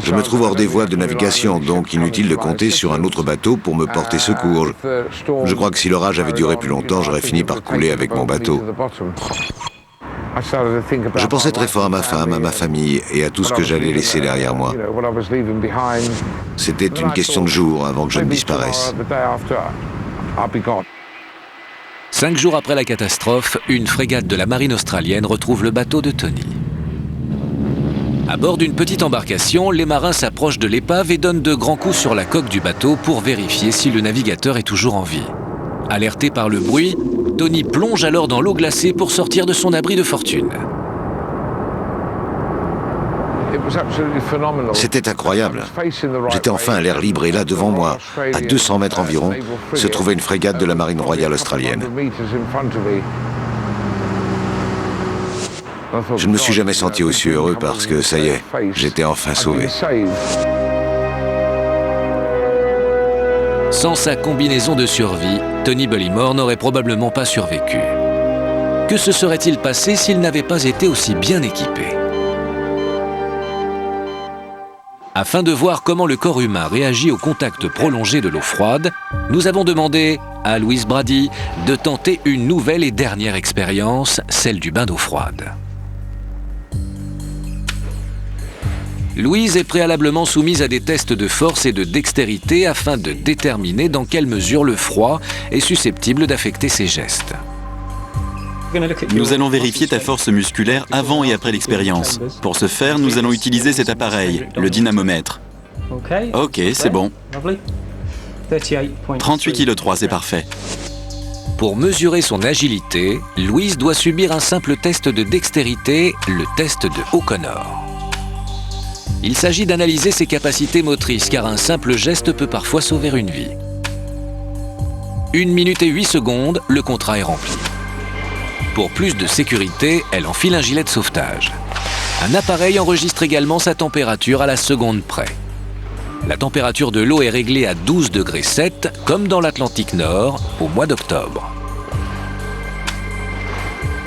Je me trouve hors des voies de navigation, donc inutile de compter sur un autre bateau pour me porter secours. Je crois que si l'orage avait duré plus longtemps, j'aurais fini par couler avec mon bateau. Je pensais très fort à ma femme, à ma famille et à tout ce que j'allais laisser derrière moi. C'était une question de jours avant que je ne disparaisse. 5 jours après la catastrophe, une frégate de la marine australienne retrouve le bateau de Tony. À bord d'une petite embarcation, les marins s'approchent de l'épave et donnent de grands coups sur la coque du bateau pour vérifier si le navigateur est toujours en vie. Alerté par le bruit, Tony plonge alors dans l'eau glacée pour sortir de son abri de fortune. C'était incroyable. J'étais enfin à l'air libre et là, devant moi, à 200 mètres environ, se trouvait une frégate de la marine royale australienne. Je ne me suis jamais senti aussi heureux parce que, ça y est, j'étais enfin sauvé. Sans sa combinaison de survie, Tony Bullymore n'aurait probablement pas survécu. Que se serait-il passé s'il n'avait pas été aussi bien équipé? Afin de voir comment le corps humain réagit au contact prolongé de l'eau froide, nous avons demandé à Louise Brady de tenter une nouvelle et dernière expérience, celle du bain d'eau froide. Louise est préalablement soumise à des tests de force et de dextérité afin de déterminer dans quelle mesure le froid est susceptible d'affecter ses gestes. Nous allons vérifier ta force musculaire avant et après l'expérience. Pour ce faire, nous allons utiliser cet appareil, le dynamomètre. Ok, c'est bon. 38,3 kg, c'est parfait. Pour mesurer son agilité, Louise doit subir un simple test de dextérité, le test de O'Connor. Il s'agit d'analyser ses capacités motrices, car un simple geste peut parfois sauver une vie. 1 minute et 8 secondes, le contrat est rempli. Pour plus de sécurité, elle enfile un gilet de sauvetage. Un appareil enregistre également sa température à la seconde près. La température de l'eau est réglée à 12,7 degrés, comme dans l'Atlantique Nord, au mois d'octobre.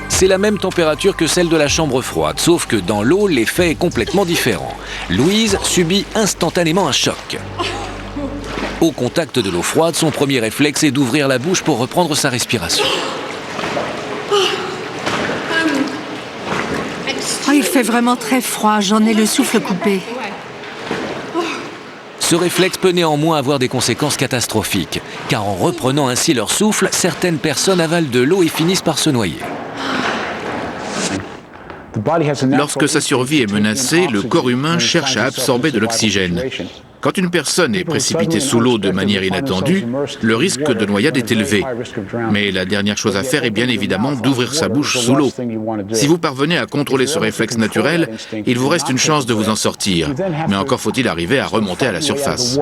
C'est la même température que celle de la chambre froide, sauf que dans l'eau, l'effet est complètement différent. Louise subit instantanément un choc. Au contact de l'eau froide, son premier réflexe est d'ouvrir la bouche pour reprendre sa respiration. Oh, il fait vraiment très froid, j'en ai le souffle coupé. Ce réflexe peut néanmoins avoir des conséquences catastrophiques, car en reprenant ainsi leur souffle, certaines personnes avalent de l'eau et finissent par se noyer. Lorsque sa survie est menacée, le corps humain cherche à absorber de l'oxygène. Quand une personne est précipitée sous l'eau de manière inattendue, le risque de noyade est élevé. Mais la dernière chose à faire est bien évidemment d'ouvrir sa bouche sous l'eau. Si vous parvenez à contrôler ce réflexe naturel, il vous reste une chance de vous en sortir. Mais encore faut-il arriver à remonter à la surface.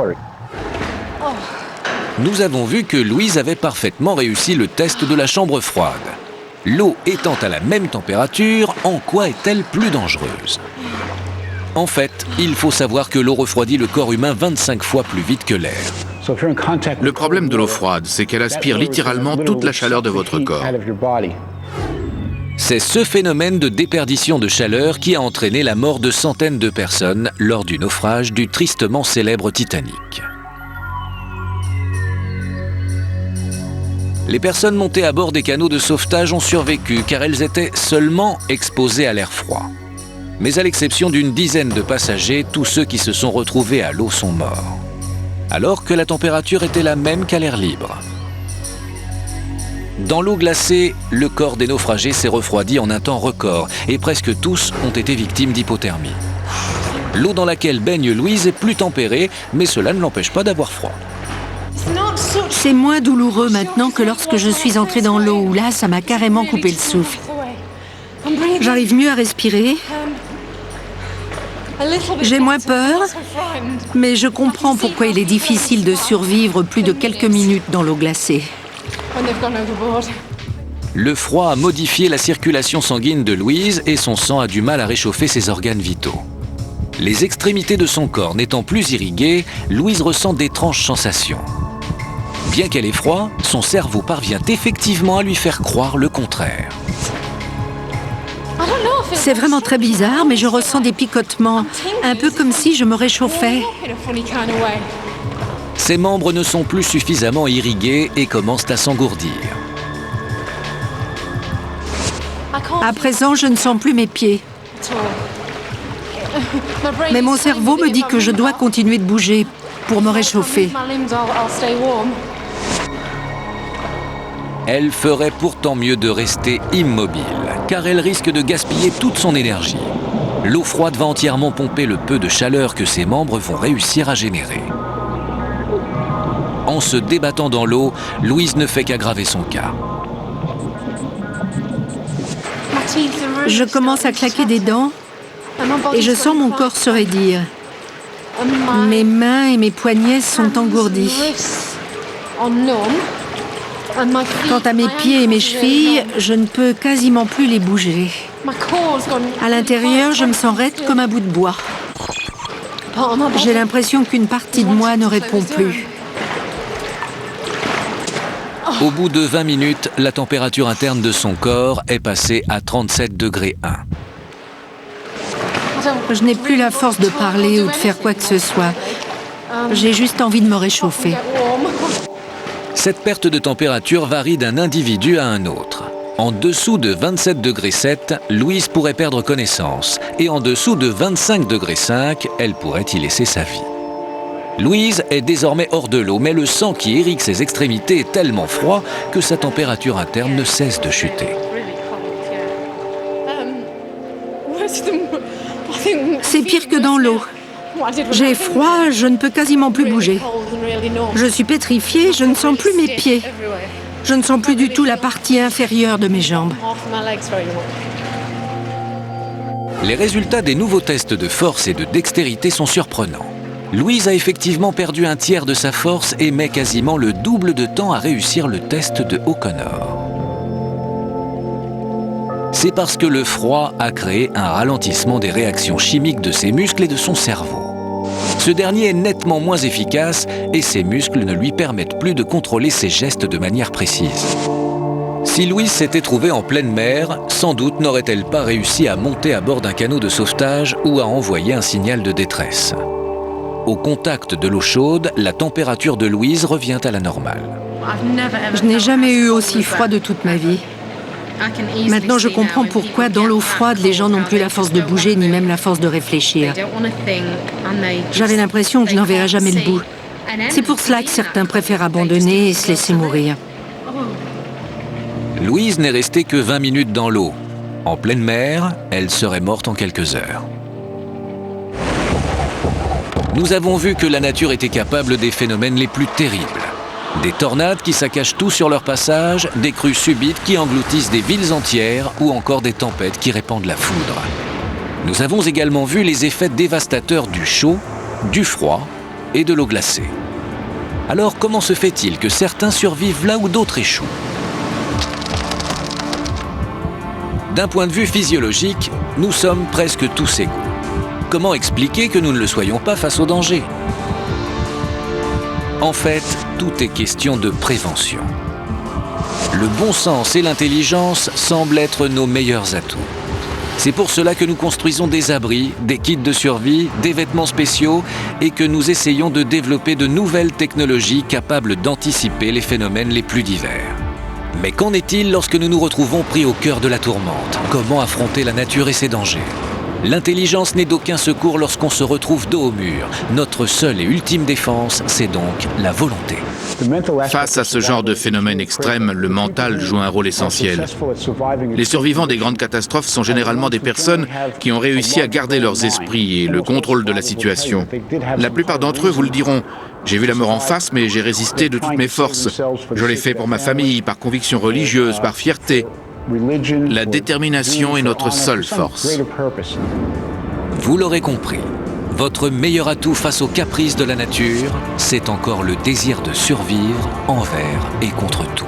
Nous avons vu que Louise avait parfaitement réussi le test de la chambre froide. L'eau étant à la même température, en quoi est-elle plus dangereuse? En fait, il faut savoir que l'eau refroidit le corps humain 25 fois plus vite que l'air. Le problème de l'eau froide, c'est qu'elle aspire littéralement toute la chaleur de votre corps. C'est ce phénomène de déperdition de chaleur qui a entraîné la mort de centaines de personnes lors du naufrage du tristement célèbre Titanic. Les personnes montées à bord des canots de sauvetage ont survécu car elles étaient seulement exposées à l'air froid. Mais à l'exception d'une dizaine de passagers, tous ceux qui se sont retrouvés à l'eau sont morts, alors que la température était la même qu'à l'air libre. Dans l'eau glacée, le corps des naufragés s'est refroidi en un temps record et presque tous ont été victimes d'hypothermie. L'eau dans laquelle baigne Louise est plus tempérée, mais cela ne l'empêche pas d'avoir froid. C'est moins douloureux maintenant que lorsque je suis entrée dans l'eau, où là, ça m'a carrément coupé le souffle. J'arrive mieux à respirer. J'ai moins peur, mais je comprends pourquoi il est difficile de survivre plus de quelques minutes dans l'eau glacée. Le froid a modifié la circulation sanguine de Louise et son sang a du mal à réchauffer ses organes vitaux. Les extrémités de son corps n'étant plus irriguées, Louise ressent d'étranges sensations. Bien qu'elle ait froid, son cerveau parvient effectivement à lui faire croire le contraire. C'est vraiment très bizarre, mais je ressens des picotements, un peu comme si je me réchauffais. Ses membres ne sont plus suffisamment irrigués et commencent à s'engourdir. À présent, je ne sens plus mes pieds. Mais mon cerveau me dit que je dois continuer de bouger pour me réchauffer. Elle ferait pourtant mieux de rester immobile, car elle risque de gaspiller toute son énergie. L'eau froide va entièrement pomper le peu de chaleur que ses membres vont réussir à générer. En se débattant dans l'eau, Louise ne fait qu'aggraver son cas. Je commence à claquer des dents et je sens mon corps se raidir. Mes mains et mes poignets sont engourdis. Quant à mes pieds et mes chevilles, je ne peux quasiment plus les bouger. À l'intérieur, je me sens raide comme un bout de bois. J'ai l'impression qu'une partie de moi ne répond plus. Au bout de 20 minutes, la température interne de son corps est passée à 37 degrés 1. Je n'ai plus la force de parler ou de faire quoi que ce soit. J'ai juste envie de me réchauffer. Cette perte de température varie d'un individu à un autre. En dessous de 27 degrés 7, Louise pourrait perdre connaissance. Et en dessous de 25 degrés 5, elle pourrait y laisser sa vie. Louise est désormais hors de l'eau, mais le sang qui irrigue ses extrémités est tellement froid que sa température interne ne cesse de chuter. C'est pire que dans l'eau. J'ai froid, je ne peux quasiment plus bouger. Je suis pétrifiée, je ne sens plus mes pieds. Je ne sens plus du tout la partie inférieure de mes jambes. Les résultats des nouveaux tests de force et de dextérité sont surprenants. Louise a effectivement perdu un tiers de sa force et met quasiment le double de temps à réussir le test de O'Connor. C'est parce que le froid a créé un ralentissement des réactions chimiques de ses muscles et de son cerveau. Ce dernier est nettement moins efficace et ses muscles ne lui permettent plus de contrôler ses gestes de manière précise. Si Louise s'était trouvée en pleine mer, sans doute n'aurait-elle pas réussi à monter à bord d'un canot de sauvetage ou à envoyer un signal de détresse. Au contact de l'eau chaude, la température de Louise revient à la normale. Je n'ai jamais eu aussi froid de toute ma vie. Maintenant, je comprends pourquoi, dans l'eau froide, les gens n'ont plus la force de bouger, ni même la force de réfléchir. J'avais l'impression que je n'en verrais jamais le bout. C'est pour cela que certains préfèrent abandonner et se laisser mourir. Louise n'est restée que 20 minutes dans l'eau. En pleine mer, elle serait morte en quelques heures. Nous avons vu que la nature était capable des phénomènes les plus terribles. Des tornades qui saccagent tout sur leur passage, des crues subites qui engloutissent des villes entières ou encore des tempêtes qui répandent la foudre. Nous avons également vu les effets dévastateurs du chaud, du froid et de l'eau glacée. Alors comment se fait-il que certains survivent là où d'autres échouent ? D'un point de vue physiologique, nous sommes presque tous égaux. Comment expliquer que nous ne le soyons pas face au danger ? En fait, tout est question de prévention. Le bon sens et l'intelligence semblent être nos meilleurs atouts. C'est pour cela que nous construisons des abris, des kits de survie, des vêtements spéciaux et que nous essayons de développer de nouvelles technologies capables d'anticiper les phénomènes les plus divers. Mais qu'en est-il lorsque nous nous retrouvons pris au cœur de la tourmente ? Comment affronter la nature et ses dangers ? L'intelligence n'est d'aucun secours lorsqu'on se retrouve dos au mur. Notre seule et ultime défense, c'est donc la volonté. Face à ce genre de phénomène extrême, le mental joue un rôle essentiel. Les survivants des grandes catastrophes sont généralement des personnes qui ont réussi à garder leurs esprits et le contrôle de la situation. La plupart d'entre eux vous le diront. J'ai vu la mort en face, mais j'ai résisté de toutes mes forces. Je l'ai fait pour ma famille, par conviction religieuse, par fierté. La détermination est notre seule force. Vous l'aurez compris, votre meilleur atout face aux caprices de la nature, c'est encore le désir de survivre envers et contre tout.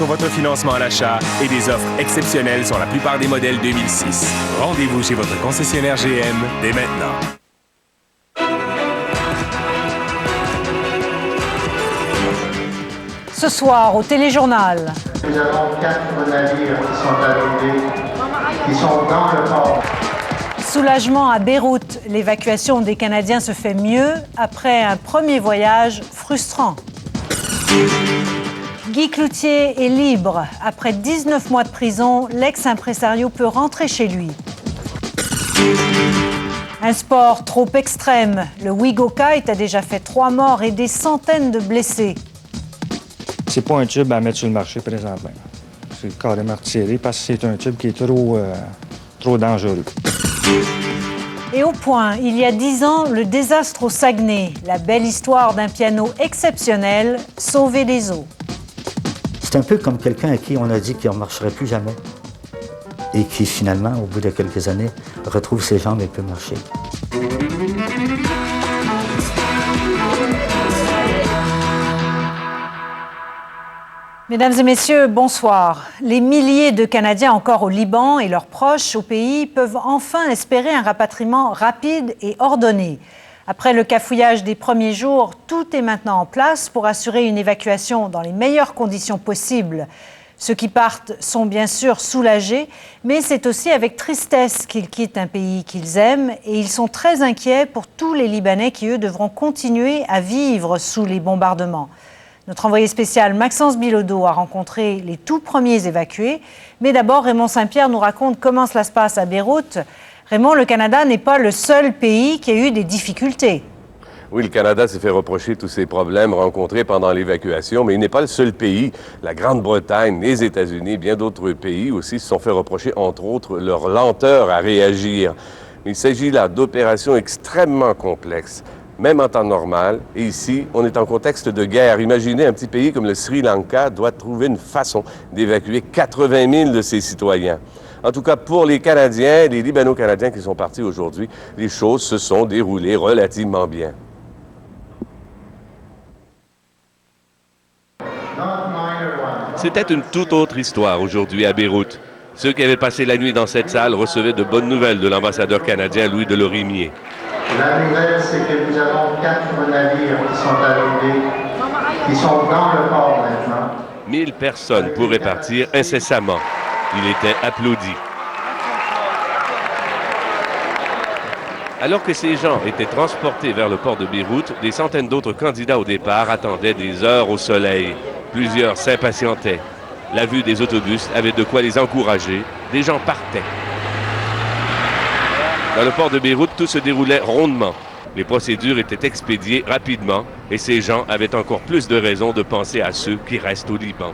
sur votre financement à l'achat et des offres exceptionnelles sur la plupart des modèles 2006. Rendez-vous chez votre concessionnaire GM dès maintenant. Ce soir, au téléjournal. Nous avons 4 navires qui sont arrivés, qui sont dans le port. Soulagement à Beyrouth. L'évacuation des Canadiens se fait mieux après un premier voyage frustrant. Guy Cloutier est libre. Après 19 mois de prison, l'ex-impresario peut rentrer chez lui. Un sport trop extrême. Le Wigo Kite a déjà fait 3 morts et des centaines de blessés. C'est pas un tube à mettre sur le marché présentement. C'est carrément retiré parce que c'est un tube qui est trop dangereux. Et au point, il y a 10 ans, le désastre au Saguenay. La belle histoire d'un piano exceptionnel sauvé des eaux. C'est un peu comme quelqu'un à qui on a dit qu'il ne marcherait plus jamais. Et qui finalement, au bout de quelques années, retrouve ses jambes et peut marcher. Mesdames et messieurs, bonsoir. Les milliers de Canadiens encore au Liban et leurs proches au pays peuvent enfin espérer un rapatriement rapide et ordonné. Après le cafouillage des premiers jours, tout est maintenant en place pour assurer une évacuation dans les meilleures conditions possibles. Ceux qui partent sont bien sûr soulagés, mais c'est aussi avec tristesse qu'ils quittent un pays qu'ils aiment et ils sont très inquiets pour tous les Libanais qui, eux, devront continuer à vivre sous les bombardements. Notre envoyé spécial Maxence Bilodeau a rencontré les tout premiers évacués. Mais d'abord, Raymond Saint-Pierre nous raconte comment cela se passe à Beyrouth. Raymond, le Canada n'est pas le seul pays qui a eu des difficultés. Oui, le Canada s'est fait reprocher tous ces problèmes rencontrés pendant l'évacuation, mais il n'est pas le seul pays. La Grande-Bretagne, les États-Unis, bien d'autres pays aussi se sont fait reprocher, entre autres, leur lenteur à réagir. Il s'agit là d'opérations extrêmement complexes, même en temps normal. Et ici, on est en contexte de guerre. Imaginez un petit pays comme le Sri Lanka doit trouver une façon d'évacuer 80 000 de ses citoyens. En tout cas, pour les Canadiens, les Libano-Canadiens qui sont partis aujourd'hui, les choses se sont déroulées relativement bien. C'était une toute autre histoire aujourd'hui à Beyrouth. Ceux qui avaient passé la nuit dans cette salle recevaient de bonnes nouvelles de l'ambassadeur canadien Louis Delorimier. La nouvelle, c'est que nous avons 4 navires qui sont arrivés, qui sont dans le port maintenant. 1000 personnes pourraient partir incessamment. Il était applaudi. Alors que ces gens étaient transportés vers le port de Beyrouth, des centaines d'autres candidats au départ attendaient des heures au soleil. Plusieurs s'impatientaient. La vue des autobus avait de quoi les encourager. Des gens partaient. Dans le port de Beyrouth, tout se déroulait rondement. Les procédures étaient expédiées rapidement et ces gens avaient encore plus de raisons de penser à ceux qui restent au Liban.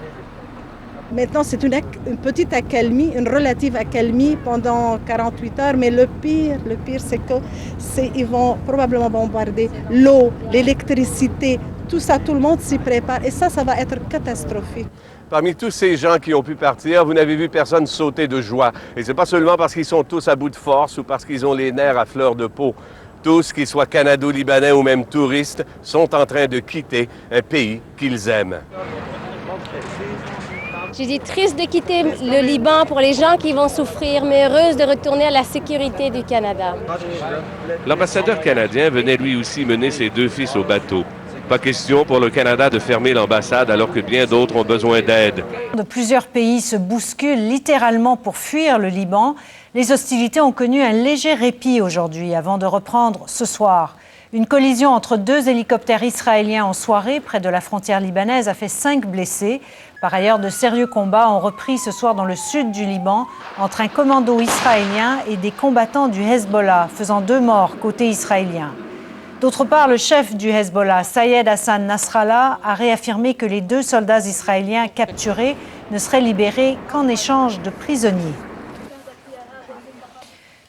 Maintenant, c'est une petite accalmie, une relative accalmie pendant 48 heures, mais le pire, c'est qu'ils vont probablement bombarder l'eau, l'électricité, tout ça, tout le monde s'y prépare et ça va être catastrophique. Parmi tous ces gens qui ont pu partir, vous n'avez vu personne sauter de joie. Et ce n'est pas seulement parce qu'ils sont tous à bout de force ou parce qu'ils ont les nerfs à fleur de peau. Tous, qu'ils soient canado-libanais ou même touristes, sont en train de quitter un pays qu'ils aiment. Je dis triste de quitter le Liban pour les gens qui vont souffrir, mais heureuse de retourner à la sécurité du Canada. L'ambassadeur canadien venait lui aussi mener ses 2 fils au bateau. Pas question pour le Canada de fermer l'ambassade alors que bien d'autres ont besoin d'aide. Plusieurs pays se bousculent littéralement pour fuir le Liban. Les hostilités ont connu un léger répit aujourd'hui avant de reprendre ce soir. Une collision entre 2 hélicoptères israéliens en soirée près de la frontière libanaise a fait 5 blessés. Par ailleurs, de sérieux combats ont repris ce soir dans le sud du Liban entre un commando israélien et des combattants du Hezbollah, faisant 2 morts côté israélien. D'autre part, le chef du Hezbollah, Sayed Hassan Nasrallah, a réaffirmé que les 2 soldats israéliens capturés ne seraient libérés qu'en échange de prisonniers.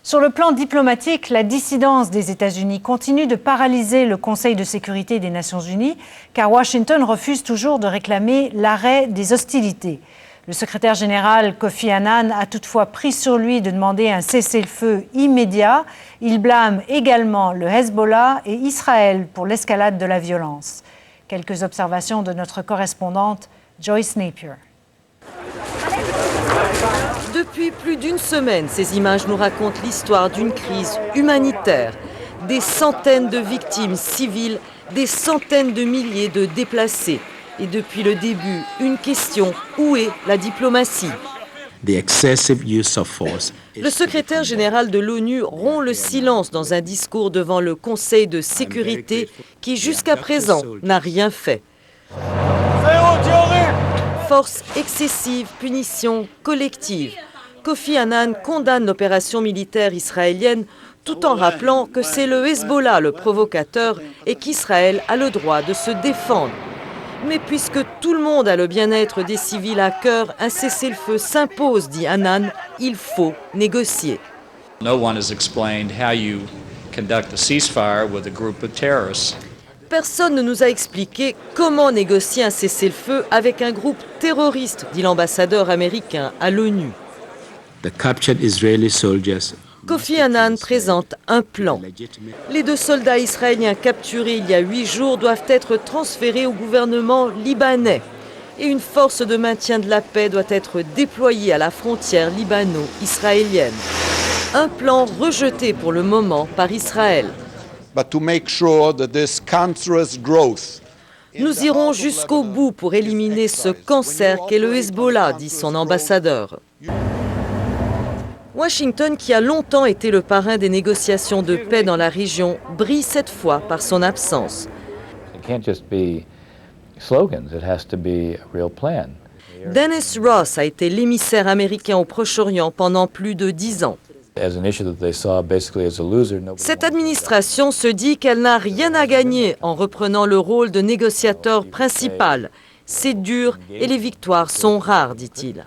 Sur le plan diplomatique, la dissidence des États-Unis continue de paralyser le Conseil de sécurité des Nations Unies, car Washington refuse toujours de réclamer l'arrêt des hostilités. Le secrétaire général Kofi Annan a toutefois pris sur lui de demander un cessez-le-feu immédiat. Il blâme également le Hezbollah et Israël pour l'escalade de la violence. Quelques observations de notre correspondante Joyce Napier. Depuis plus d'une semaine, ces images nous racontent l'histoire d'une crise humanitaire. Des centaines de victimes civiles, des centaines de milliers de déplacés. Et depuis le début, une question, où est la diplomatie ? Le secrétaire général de l'ONU rompt le silence dans un discours devant le Conseil de sécurité qui, jusqu'à présent, n'a rien fait. Force excessive, punition collective. Kofi Annan condamne l'opération militaire israélienne tout en rappelant que c'est le Hezbollah le provocateur et qu'Israël a le droit de se défendre. Mais puisque tout le monde a le bien-être des civils à cœur, un cessez-le-feu s'impose, dit Annan, il faut négocier. Personne ne nous a expliqué comment négocier un cessez-le-feu avec un groupe terroriste, dit l'ambassadeur américain à l'ONU. Kofi Annan présente un plan. Les 2 soldats israéliens capturés il y a 8 jours doivent être transférés au gouvernement libanais. Et une force de maintien de la paix doit être déployée à la frontière libano-israélienne. Un plan rejeté pour le moment par Israël. Nous irons jusqu'au bout pour éliminer ce cancer qu'est le Hezbollah, dit son ambassadeur. Washington, qui a longtemps été le parrain des négociations de paix dans la région, brille cette fois par son absence. Dennis Ross a été l'émissaire américain au Proche-Orient pendant plus de 10 ans. Cette administration se dit qu'elle n'a rien à gagner en reprenant le rôle de négociateur principal. C'est dur et les victoires sont rares, dit-il.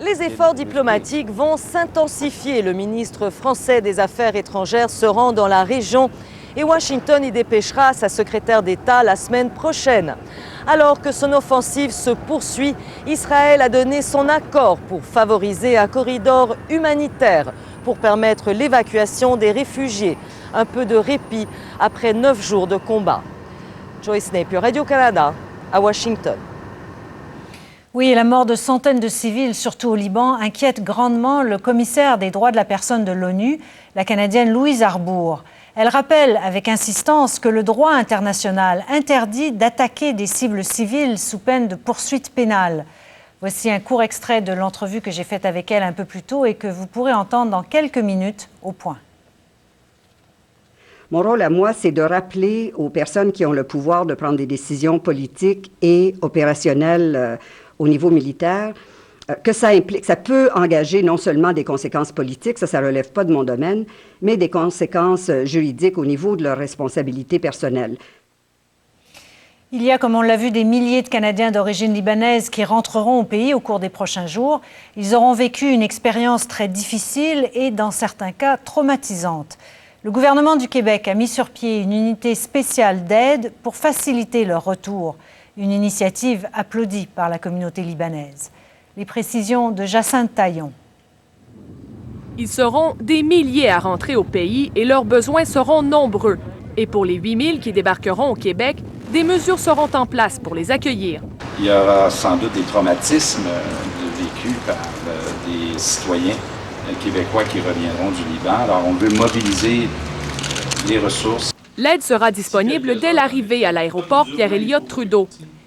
Les efforts diplomatiques vont s'intensifier. Le ministre français des Affaires étrangères se rend dans la région et Washington y dépêchera sa secrétaire d'État la semaine prochaine. Alors que son offensive se poursuit, Israël a donné son accord pour favoriser un corridor humanitaire pour permettre l'évacuation des réfugiés. Un peu de répit après 9 jours de combat. Joyce Napier, Radio-Canada, à Washington. Oui, et la mort de centaines de civils, surtout au Liban, inquiète grandement le commissaire des droits de la personne de l'ONU, la Canadienne Louise Arbour. Elle rappelle avec insistance que le droit international interdit d'attaquer des cibles civiles sous peine de poursuites pénales. Voici un court extrait de l'entrevue que j'ai faite avec elle un peu plus tôt et que vous pourrez entendre dans quelques minutes au point. Mon rôle à moi, c'est de rappeler aux personnes qui ont le pouvoir de prendre des décisions politiques et opérationnelles au niveau militaire, que ça peut engager non seulement des conséquences politiques, ça ne relève pas de mon domaine, mais des conséquences juridiques au niveau de leurs responsabilités personnelles. Il y a, comme on l'a vu, des milliers de Canadiens d'origine libanaise qui rentreront au pays au cours des prochains jours. Ils auront vécu une expérience très difficile et, dans certains cas, traumatisante. Le gouvernement du Québec a mis sur pied une unité spéciale d'aide pour faciliter leur retour. Une initiative applaudie par la communauté libanaise. Les précisions de Jacinthe Taillon. Ils seront des milliers à rentrer au pays et leurs besoins seront nombreux. Et pour les 8000 qui débarqueront au Québec, des mesures seront en place pour les accueillir. Il y aura sans doute des traumatismes vécus par des citoyens québécois qui reviendront du Liban. Alors on veut mobiliser les ressources. L'aide sera disponible dès l'arrivée à l'aéroport Pierre-Éliott Trudeau.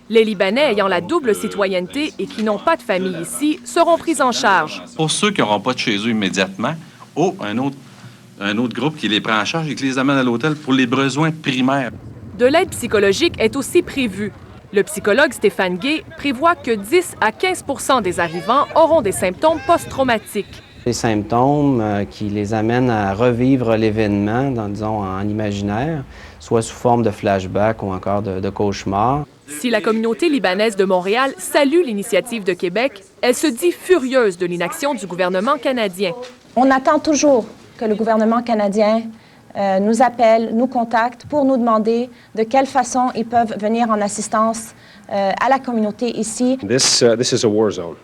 Les Libanais ayant la double citoyenneté et qui n'ont pas de famille ici seront pris en charge. Pour ceux qui n'auront pas de chez eux immédiatement, un autre groupe qui les prend en charge et qui les amène à l'hôtel pour les besoins primaires. De l'aide psychologique est aussi prévue. Le psychologue Stéphane Gay prévoit que 10 à 15 % des arrivants auront des symptômes post-traumatiques. Des symptômes qui les amènent à revivre l'événement, disons, en imaginaire, soit sous forme de flashback ou encore de cauchemar. Si la communauté libanaise de Montréal salue l'initiative de Québec, elle se dit furieuse de l'inaction du gouvernement canadien. On attend toujours que le gouvernement canadien nous appelle, nous contacte pour nous demander de quelle façon ils peuvent venir en assistance à la communauté ici. This is a war zone.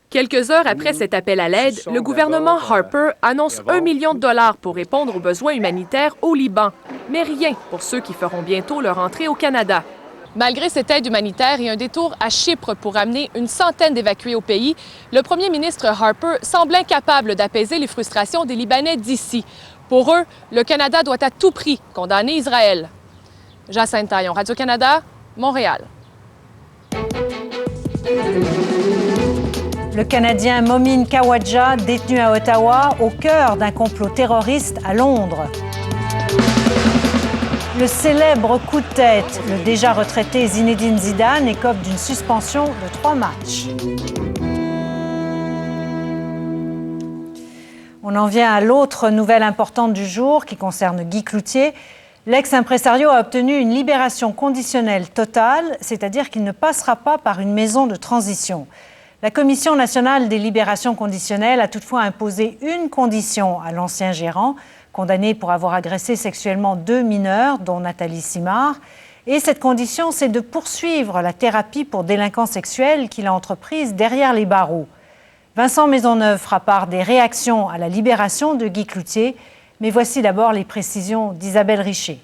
Quelques heures après cet appel à l'aide, le gouvernement Harper annonce $1 million pour répondre aux besoins humanitaires au Liban. Mais rien pour ceux qui feront bientôt leur entrée au Canada. Malgré cette aide humanitaire et un détour à Chypre pour amener une centaine d'évacués au pays, le premier ministre Harper semble incapable d'apaiser les frustrations des Libanais d'ici. Pour eux, le Canada doit à tout prix condamner Israël. Jacinthe Taillon, Radio-Canada, Montréal. Le Canadien Momin Khawaja, détenu à Ottawa, au cœur d'un complot terroriste à Londres. Le célèbre coup de tête, le déjà retraité Zinedine Zidane écope d'une suspension de 3 matchs. On en vient à l'autre nouvelle importante du jour qui concerne Guy Cloutier. L'ex-impresario a obtenu une libération conditionnelle totale, c'est-à-dire qu'il ne passera pas par une maison de transition. La Commission nationale des libérations conditionnelles a toutefois imposé une condition à l'ancien gérant, condamné pour avoir agressé sexuellement 2 mineurs, dont Nathalie Simard. Et cette condition, c'est de poursuivre la thérapie pour délinquants sexuels qu'il a entreprise derrière les barreaux. Vincent Maisonneuve fera part des réactions à la libération de Guy Cloutier. Mais voici d'abord les précisions d'Isabelle Richer.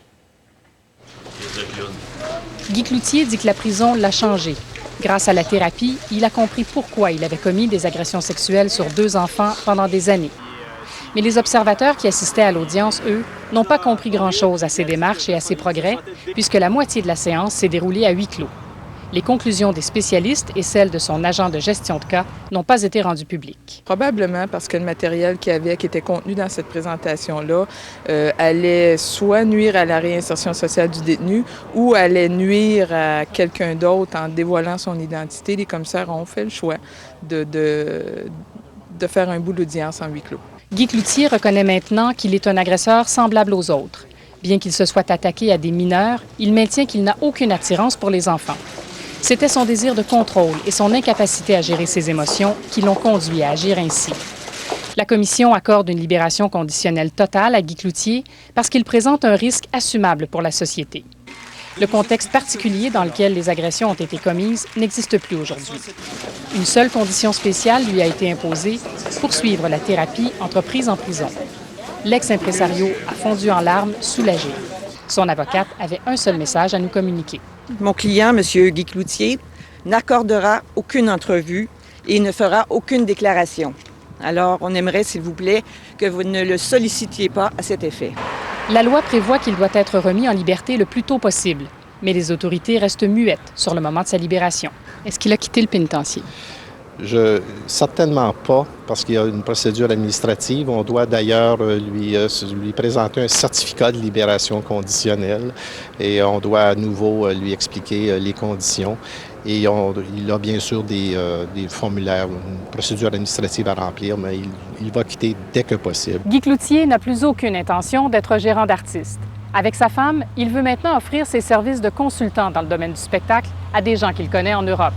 Guy Cloutier dit que la prison l'a changé. Grâce à la thérapie, il a compris pourquoi il avait commis des agressions sexuelles sur 2 enfants pendant des années. Mais les observateurs qui assistaient à l'audience, eux, n'ont pas compris grand-chose à ses démarches et à ses progrès, puisque la moitié de la séance s'est déroulée à huis clos. Les conclusions des spécialistes et celles de son agent de gestion de cas n'ont pas été rendues publiques. Probablement parce que le matériel qui était contenu dans cette présentation-là, allait soit nuire à la réinsertion sociale du détenu ou allait nuire à quelqu'un d'autre en dévoilant son identité. Les commissaires ont fait le choix de faire un bout d'audience en huis clos. Guy Cloutier reconnaît maintenant qu'il est un agresseur semblable aux autres. Bien qu'il se soit attaqué à des mineurs, il maintient qu'il n'a aucune attirance pour les enfants. C'était son désir de contrôle et son incapacité à gérer ses émotions qui l'ont conduit à agir ainsi. La Commission accorde une libération conditionnelle totale à Guy Cloutier parce qu'il présente un risque assumable pour la société. Le contexte particulier dans lequel les agressions ont été commises n'existe plus aujourd'hui. Une seule condition spéciale lui a été imposée, poursuivre la thérapie entreprise en prison. L'ex-impresario a fondu en larmes, soulagé. Son avocate avait un seul message à nous communiquer. Mon client, M. Guy Cloutier, n'accordera aucune entrevue et ne fera aucune déclaration. Alors, on aimerait, s'il vous plaît, que vous ne le sollicitiez pas à cet effet. La loi prévoit qu'il doit être remis en liberté le plus tôt possible, mais les autorités restent muettes sur le moment de sa libération. Est-ce qu'il a quitté le pénitencier? Certainement pas, parce qu'il y a une procédure administrative. On doit d'ailleurs lui présenter un certificat de libération conditionnelle et on doit à nouveau lui expliquer les conditions. Et il a bien sûr des formulaires, une procédure administrative à remplir, mais il va quitter dès que possible. Guy Cloutier n'a plus aucune intention d'être gérant d'artiste. Avec sa femme, il veut maintenant offrir ses services de consultant dans le domaine du spectacle à des gens qu'il connaît en Europe.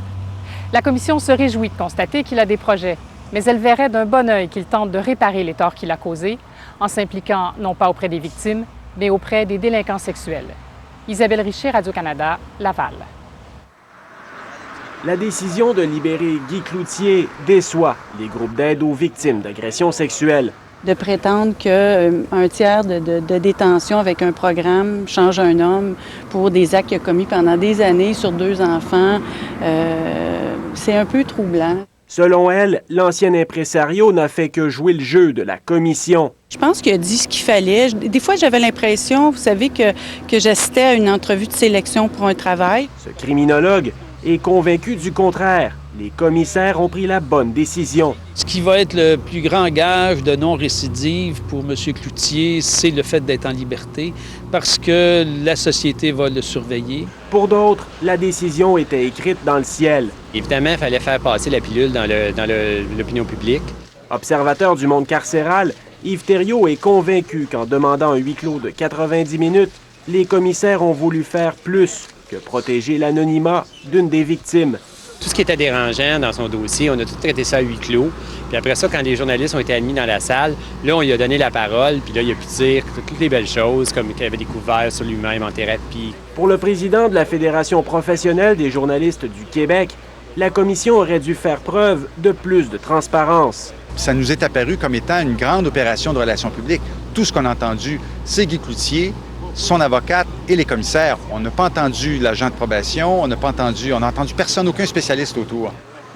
La Commission se réjouit de constater qu'il a des projets, mais elle verrait d'un bon œil qu'il tente de réparer les torts qu'il a causés en s'impliquant non pas auprès des victimes, mais auprès des délinquants sexuels. Isabelle Richer, Radio-Canada, Laval. La décision de libérer Guy Cloutier déçoit les groupes d'aide aux victimes d'agressions sexuelles. De prétendre qu'un tiers de détention avec un programme change un homme pour des actes qu'il a commis pendant des années sur 2 enfants, c'est un peu troublant. Selon elle, l'ancien impresario n'a fait que jouer le jeu de la commission. Je pense qu'il a dit ce qu'il fallait. Des fois, j'avais l'impression, vous savez, que j'assistais à une entrevue de sélection pour un travail. Ce criminologue est convaincu du contraire. Les commissaires ont pris la bonne décision. Ce qui va être le plus grand gage de non-récidive pour M. Cloutier, c'est le fait d'être en liberté, parce que la société va le surveiller. Pour d'autres, la décision était écrite dans le ciel. Évidemment, il fallait faire passer la pilule dans l'opinion publique. Observateur du monde carcéral, Yves Thériault est convaincu qu'en demandant un huis clos de 90 minutes, les commissaires ont voulu faire plus que protéger l'anonymat d'une des victimes. Tout ce qui était dérangeant dans son dossier, on a tout traité ça à huis clos. Puis après ça, quand les journalistes ont été admis dans la salle, là, on lui a donné la parole, puis là, il a pu dire toutes les belles choses, comme qu'il avait découvert sur lui-même en thérapie. Pour le président de la Fédération professionnelle des journalistes du Québec, la commission aurait dû faire preuve de plus de transparence. Ça nous est apparu comme étant une grande opération de relations publiques. Tout ce qu'on a entendu, c'est Guy Cloutier son avocate et les commissaires. On n'a pas entendu l'agent de probation, on n'a entendu personne, aucun spécialiste autour.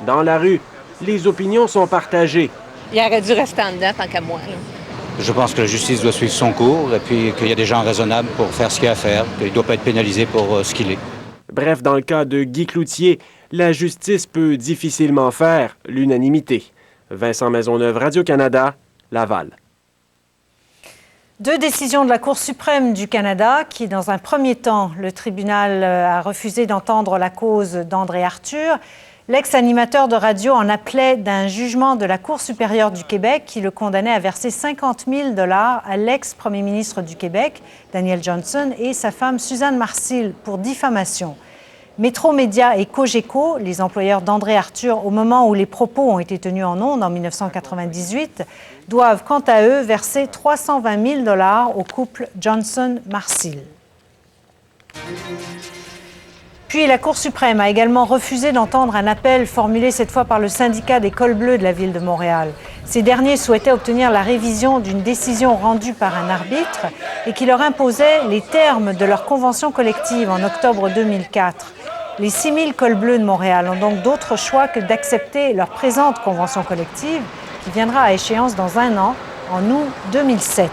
Dans la rue, les opinions sont partagées. Il aurait dû rester en dedans tant qu'à moi. Là. Je pense que la justice doit suivre son cours et puis qu'il y a des gens raisonnables pour faire ce qu'il y a à faire, qu'il ne doit pas être pénalisé pour ce qu'il est. Bref, dans le cas de Guy Cloutier, la justice peut difficilement faire l'unanimité. Vincent Maisonneuve, Radio-Canada, Laval. 2 décisions de la Cour suprême du Canada qui, dans un premier temps, le tribunal a refusé d'entendre la cause d'André Arthur. L'ex-animateur de radio en appelait d'un jugement de la Cour supérieure du Québec qui le condamnait à verser 50 000 $ à l'ex-premier ministre du Québec, Daniel Johnson, et sa femme Suzanne Marcil pour diffamation. Métro-Média et Cogeco, les employeurs d'André Arthur au moment où les propos ont été tenus en ondes en 1998, doivent quant à eux verser 320 000 $ au couple Johnson-Marcil. Puis la Cour suprême a également refusé d'entendre un appel formulé cette fois par le syndicat des cols bleus de la ville de Montréal. Ces derniers souhaitaient obtenir la révision d'une décision rendue par un arbitre et qui leur imposait les termes de leur convention collective en octobre 2004. Les 6 000 cols bleus de Montréal ont donc d'autres choix que d'accepter leur présente convention collective qui viendra à échéance dans 1 an, en août 2007.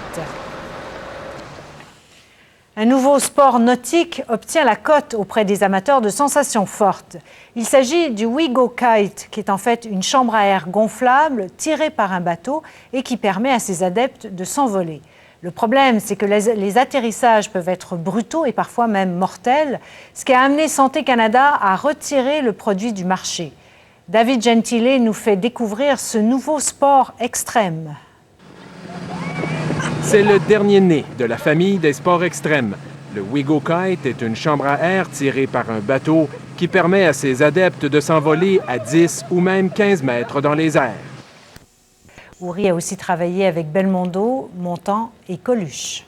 Un nouveau sport nautique obtient la cote auprès des amateurs de sensations fortes. Il s'agit du WeGo Kite, qui est en fait une chambre à air gonflable tirée par un bateau et qui permet à ses adeptes de s'envoler. Le problème, c'est que les atterrissages peuvent être brutaux et parfois même mortels, ce qui a amené Santé Canada à retirer le produit du marché. David Gentile nous fait découvrir ce nouveau sport extrême. C'est le dernier né de la famille des sports extrêmes. Le WeGo Kite est une chambre à air tirée par un bateau qui permet à ses adeptes de s'envoler à 10 ou même 15 mètres dans les airs. Oury a aussi travaillé avec Belmondo, Montant et Coluche.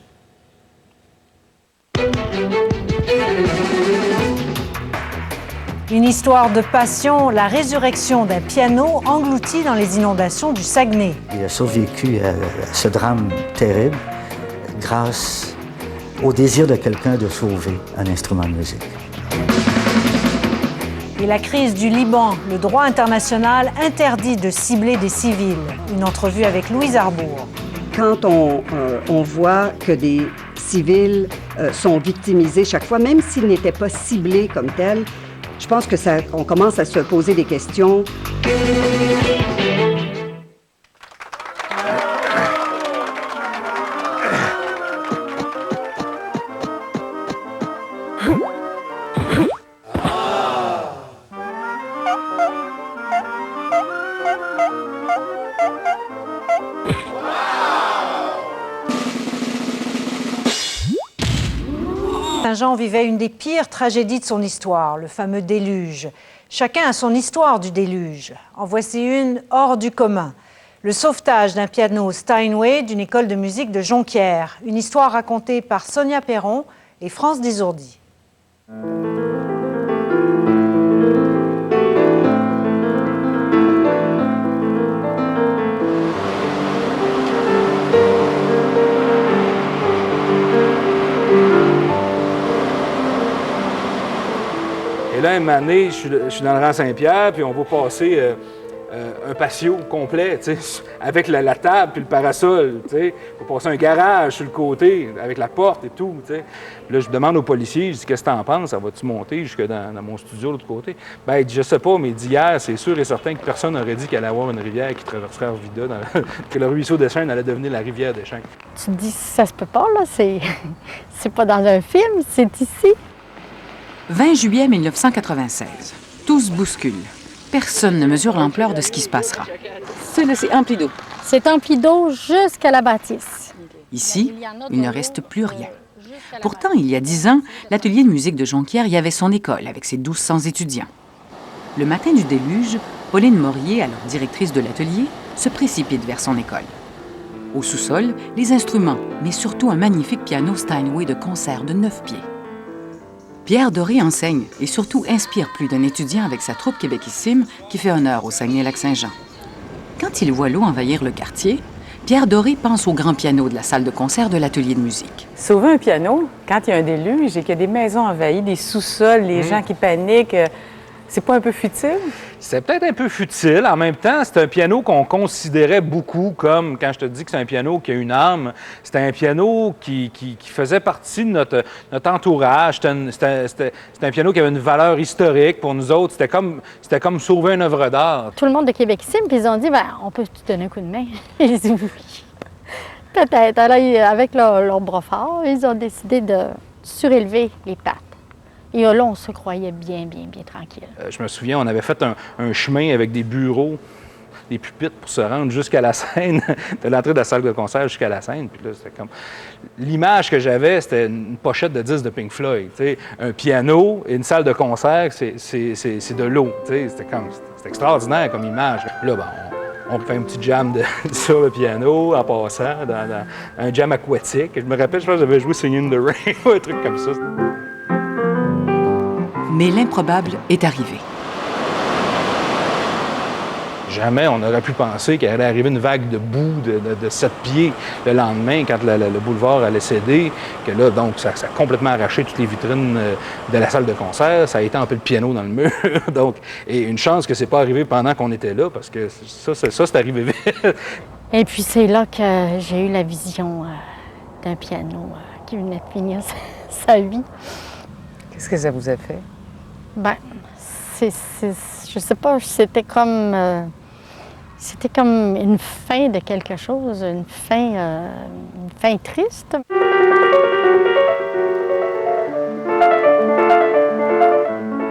Une histoire de passion, la résurrection d'un piano englouti dans les inondations du Saguenay. Il a survécu à ce drame terrible grâce au désir de quelqu'un de sauver un instrument de musique. Et la crise du Liban, le droit international interdit de cibler des civils. Une entrevue avec Louise Arbour. Quand on voit que des civils sont victimisés chaque fois, même s'ils n'étaient pas ciblés comme tels, je pense que on commence à se poser des questions. Saint-Jean vivait une des pires tragédies de son histoire, le fameux déluge. Chacun a son histoire du déluge. En voici une hors du commun. Le sauvetage d'un piano Steinway d'une école de musique de Jonquière. Une histoire racontée par Sonia Perron et France Desourdis. Et là, une année, je suis dans le rang Saint-Pierre, puis on va passer un patio complet, avec la table puis le parasol. On va passer un garage sur le côté, avec la porte et tout. Là, je demande aux policiers, je dis, qu'est-ce que tu en penses? Ça va-tu monter jusque dans mon studio de l'autre côté? Ben, il dit, je sais pas, mais d'hier, c'est sûr et certain que personne n'aurait dit qu'il allait y avoir une rivière qui traverserait Arvida, que le ruisseau des Chênes allait devenir la rivière des Chênes. Tu te dis, ça se peut pas, là, c'est pas dans un film, c'est ici. 20 juillet 1996. Tout se bouscule. Personne ne mesure l'ampleur de ce qui se passera. C'est empli d'eau. C'est empli d'eau jusqu'à la bâtisse. Ici, il ne reste plus rien. Pourtant, il y a 10 ans, l'atelier de musique de Jonquière y avait son école avec ses 1200 étudiants. Le matin du déluge, Pauline Morier, alors directrice de l'atelier, se précipite vers son école. Au sous-sol, les instruments, mais surtout un magnifique piano Steinway de concert de 9 pieds. Pierre Doré enseigne et surtout inspire plus d'un étudiant avec sa troupe québéquissime qui fait honneur au Saguenay-Lac-Saint-Jean. Quand il voit l'eau envahir le quartier, Pierre Doré pense au grand piano de la salle de concert de l'atelier de musique. Sauver un piano, quand il y a un déluge et qu'il y a des maisons envahies, des sous-sols, les gens qui paniquent, c'est pas un peu futile? C'est peut-être un peu futile. En même temps, c'est un piano qu'on considérait beaucoup comme, quand je te dis que c'est un piano qui a une âme, c'était un piano qui faisait partie de notre entourage. C'était un piano qui avait une valeur historique pour nous autres. C'était comme sauver une œuvre d'art. Tout le monde de Québec ici, puis ils ont dit, ben, on peut te donner un coup de main. Ils disent oui. Peut-être. Alors, avec leur bras fort, ils ont décidé de surélever les pattes. Et là, on se croyait bien tranquille. Je me souviens, on avait fait un chemin avec des bureaux, des pupitres pour se rendre jusqu'à la scène, de l'entrée de la salle de concert jusqu'à la scène. Puis là, c'était comme... L'image que j'avais, c'était une pochette de disques de Pink Floyd. T'sais. Un piano et une salle de concert, c'est de l'eau. C'était extraordinaire comme image. Là, ben, on fait un petit jam sur le piano en passant, dans un jam aquatique. Je me rappelle, je pense que j'avais joué Singing in the Rain ou un truc comme ça. Mais l'improbable est arrivé. Jamais on aurait pu penser qu'il allait arriver une vague de boue de 7 pieds le lendemain, quand le boulevard allait céder, que là, donc, ça a complètement arraché toutes les vitrines de la salle de concert, ça a étampé le piano dans le mur. Donc, et une chance que c'est pas arrivé pendant qu'on était là, parce que ça c'est arrivé vite. Et puis c'est là que j'ai eu la vision d'un piano qui venait de finir sa vie. Qu'est-ce que ça vous a fait? Ben, je sais pas, c'était comme une fin de quelque chose, une fin triste.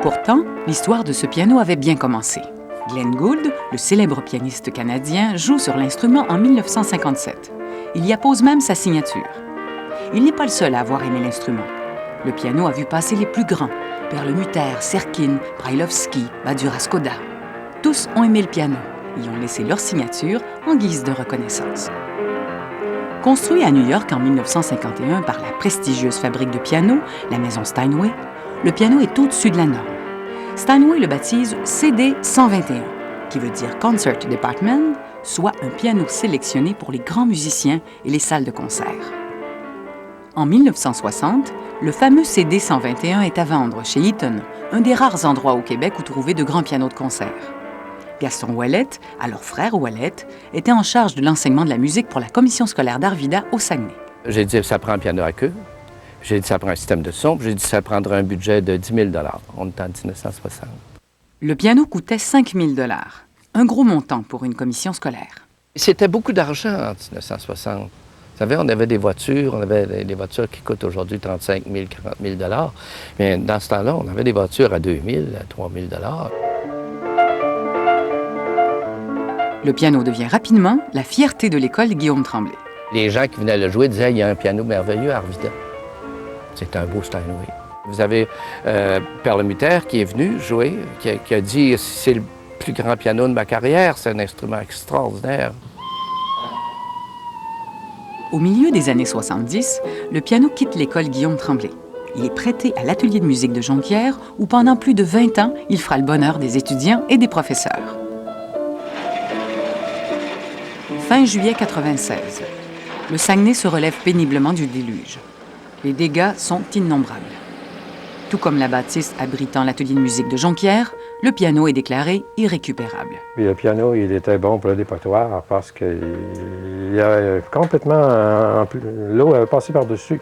Pourtant, l'histoire de ce piano avait bien commencé. Glenn Gould, le célèbre pianiste canadien, joue sur l'instrument en 1957. Il y appose même sa signature. Il n'est pas le seul à avoir aimé l'instrument. Le piano a vu passer les plus grands, Perlemutter, Serkin, Brailovsky, Badura-Skoda. Tous ont aimé le piano et ont laissé leur signature en guise de reconnaissance. Construit à New York en 1951 par la prestigieuse fabrique de pianos, la maison Steinway, le piano est au-dessus de la norme. Steinway le baptise CD 121, qui veut dire Concert Department, soit un piano sélectionné pour les grands musiciens et les salles de concert. En 1960, le fameux CD 121 est à vendre chez Eaton, un des rares endroits au Québec où trouver de grands pianos de concert. Gaston Ouellet, alors frère Ouellet, était en charge de l'enseignement de la musique pour la commission scolaire d'Arvida au Saguenay. J'ai dit ça prend un piano à queue, j'ai dit ça prend un système de son, j'ai dit ça prendrait un budget de 10 000 $. On est en 1960. Le piano coûtait 5 000 $, un gros montant pour une commission scolaire. C'était beaucoup d'argent en 1960. Vous savez, on avait des voitures, qui coûtent aujourd'hui 35 000, 40 000 $. Mais dans ce temps-là, on avait des voitures à 2 000, à 3 000 $. Le piano devient rapidement la fierté de l'école Guillaume Tremblay. Les gens qui venaient le jouer disaient « il y a un piano merveilleux à Arvida ». C'est un beau Steinway. Vous avez Perlemutter qui est venu jouer, qui a dit « c'est le plus grand piano de ma carrière, c'est un instrument extraordinaire ». Au milieu des années 70, le piano quitte l'école Guillaume Tremblay. Il est prêté à l'atelier de musique de Jonquière, où pendant plus de 20 ans, il fera le bonheur des étudiants et des professeurs. Fin juillet 1996, le Saguenay se relève péniblement du déluge. Les dégâts sont innombrables. Tout comme la bâtisse abritant l'atelier de musique de Jonquière, le piano est déclaré irrécupérable. Puis le piano, il était bon pour le dépotoir parce qu'il y a complètement... l'eau avait passé par-dessus.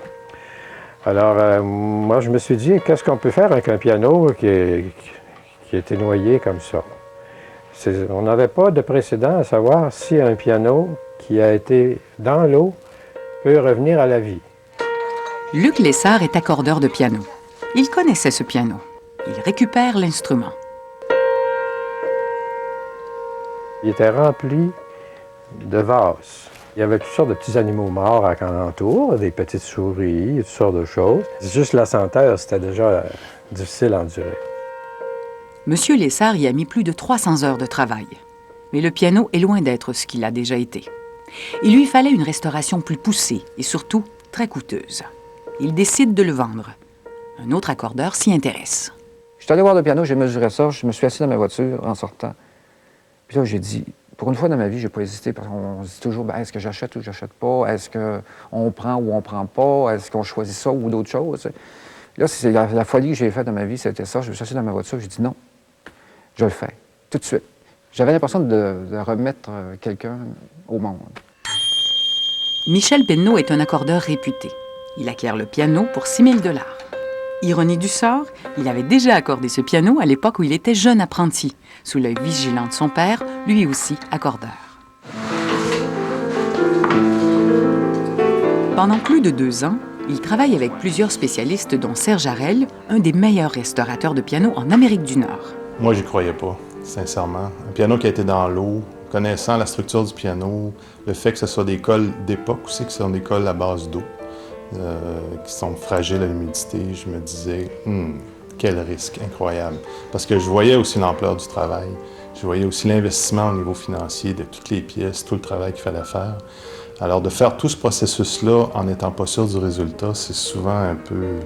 Alors, moi, je me suis dit, qu'est-ce qu'on peut faire avec un piano qui a été noyé comme ça? On n'avait pas de précédent à savoir si un piano qui a été dans l'eau peut revenir à la vie. Luc Lessard est accordeur de piano. Il connaissait ce piano. Il récupère l'instrument. Il était rempli de vases. Il y avait toutes sortes de petits animaux morts à alentour, des petites souris, toutes sortes de choses. Juste la senteur, c'était déjà difficile à endurer. Monsieur Lessard y a mis plus de 300 heures de travail. Mais le piano est loin d'être ce qu'il a déjà été. Il lui fallait une restauration plus poussée et surtout très coûteuse. Il décide de le vendre. Un autre accordeur s'y intéresse. Je suis allé voir le piano, j'ai mesuré ça, je me suis assis dans ma voiture en sortant. Puis là, j'ai dit, Pour une fois dans ma vie, j'ai pas hésité parce qu'on se dit toujours, ben, est-ce que j'achète ou j'achète pas? Est-ce qu'on prend ou on prend pas? Est-ce qu'on choisit ça ou d'autres choses? Là, c'est la folie que j'ai faite dans ma vie, c'était ça. Je me suis assis dans ma voiture, j'ai dit non, je le fais, tout de suite. J'avais l'impression de remettre quelqu'un au monde. Michel Penneau est un accordeur réputé. Il acquiert le piano pour 6 000 $. Ironie du sort, il avait déjà accordé ce piano à l'époque où il était jeune apprenti, sous l'œil vigilant de son père, lui aussi accordeur. Pendant plus de 2 ans, il travaille avec plusieurs spécialistes, dont Serge Harel, un des meilleurs restaurateurs de piano en Amérique du Nord. Moi, j'y croyais pas, sincèrement. Un piano qui a été dans l'eau, connaissant la structure du piano, le fait que ce soit des cols d'époque aussi, qui sont des cols à base d'eau, qui sont fragiles à l'humidité, je me disais, quel risque incroyable. Parce que je voyais aussi l'ampleur du travail. Je voyais aussi l'investissement au niveau financier de toutes les pièces, tout le travail qu'il fallait faire. Alors, de faire tout ce processus-là en n'étant pas sûr du résultat, c'est souvent un peu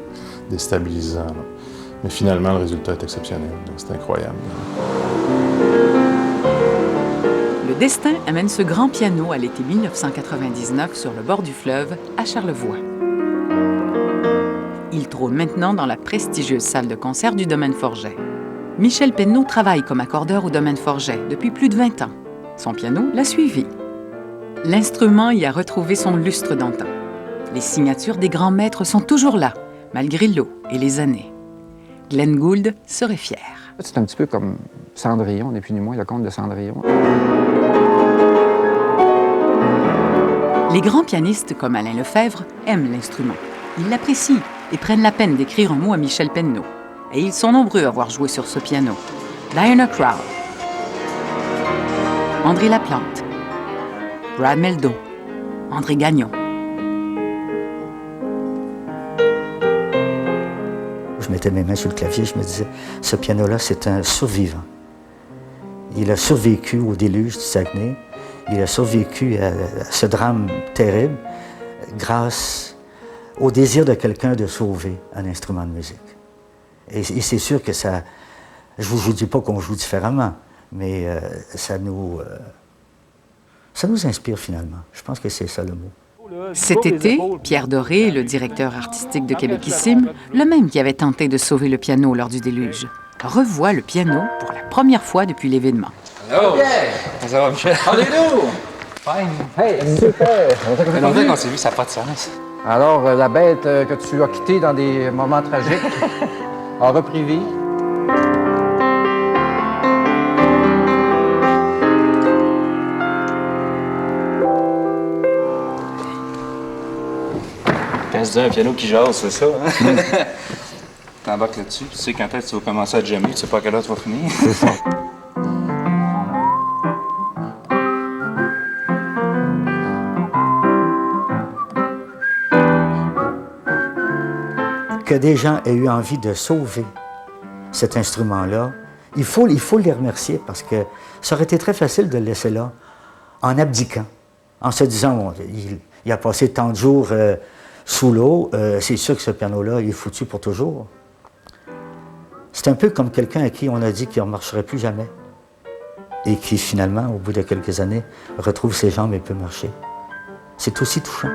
déstabilisant. Là. Mais finalement, le résultat est exceptionnel. C'est incroyable. Le destin amène ce grand piano à l'été 1999 sur le bord du fleuve, à Charlevoix. Il trône maintenant dans la prestigieuse salle de concert du Domaine Forget. Michel Penneau travaille comme accordeur au Domaine Forget depuis plus de 20 ans. Son piano l'a suivi. L'instrument y a retrouvé son lustre d'antan. Les signatures des grands maîtres sont toujours là, malgré l'eau et les années. Glenn Gould serait fier. C'est un petit peu comme Cendrillon, ni plus ni moins, le conte de Cendrillon. Les grands pianistes comme Alain Lefebvre aiment l'instrument. Ils l'apprécient et prennent la peine d'écrire un mot à Michel Penneau. Et ils sont nombreux à avoir joué sur ce piano. Diana Krall, André Laplante, Brad Mehldau, André Gagnon. Je mettais mes mains sur le clavier, je me disais, ce piano-là, c'est un survivant. Il a survécu au déluge du Saguenay, il a survécu à ce drame terrible grâce au désir de quelqu'un de sauver un instrument de musique. Et c'est sûr que ça... Je ne vous dis pas qu'on joue différemment, mais ça nous inspire finalement. Je pense que c'est ça le mot. Cet été, Pierre Doré, le directeur artistique de Québécissime, le même qui avait tenté de sauver le piano lors du déluge, revoit le piano pour la première fois depuis l'événement. Hello! Ça va, Michel? How do you do? Fine. Hey, super! Ça fait longtemps qu'on s'est vu, ça n'a pas de sens. Alors, la bête que tu as quittée dans des moments tragiques a repris vie. Quand tu dis un piano qui jase, c'est ça, hein? T'embarques là-dessus, tu sais quand est-ce que tu vas commencer à jammer, tu sais pas à quelle heure tu vas finir. C'est ça. Que des gens aient eu envie de sauver cet instrument-là, il faut les remercier parce que ça aurait été très facile de le laisser là en abdiquant, en se disant, il a passé tant de jours sous l'eau, c'est sûr que ce piano-là, il est foutu pour toujours. C'est un peu comme quelqu'un à qui on a dit qu'il ne marcherait plus jamais et qui finalement, au bout de quelques années, retrouve ses jambes et peut marcher. C'est aussi touchant.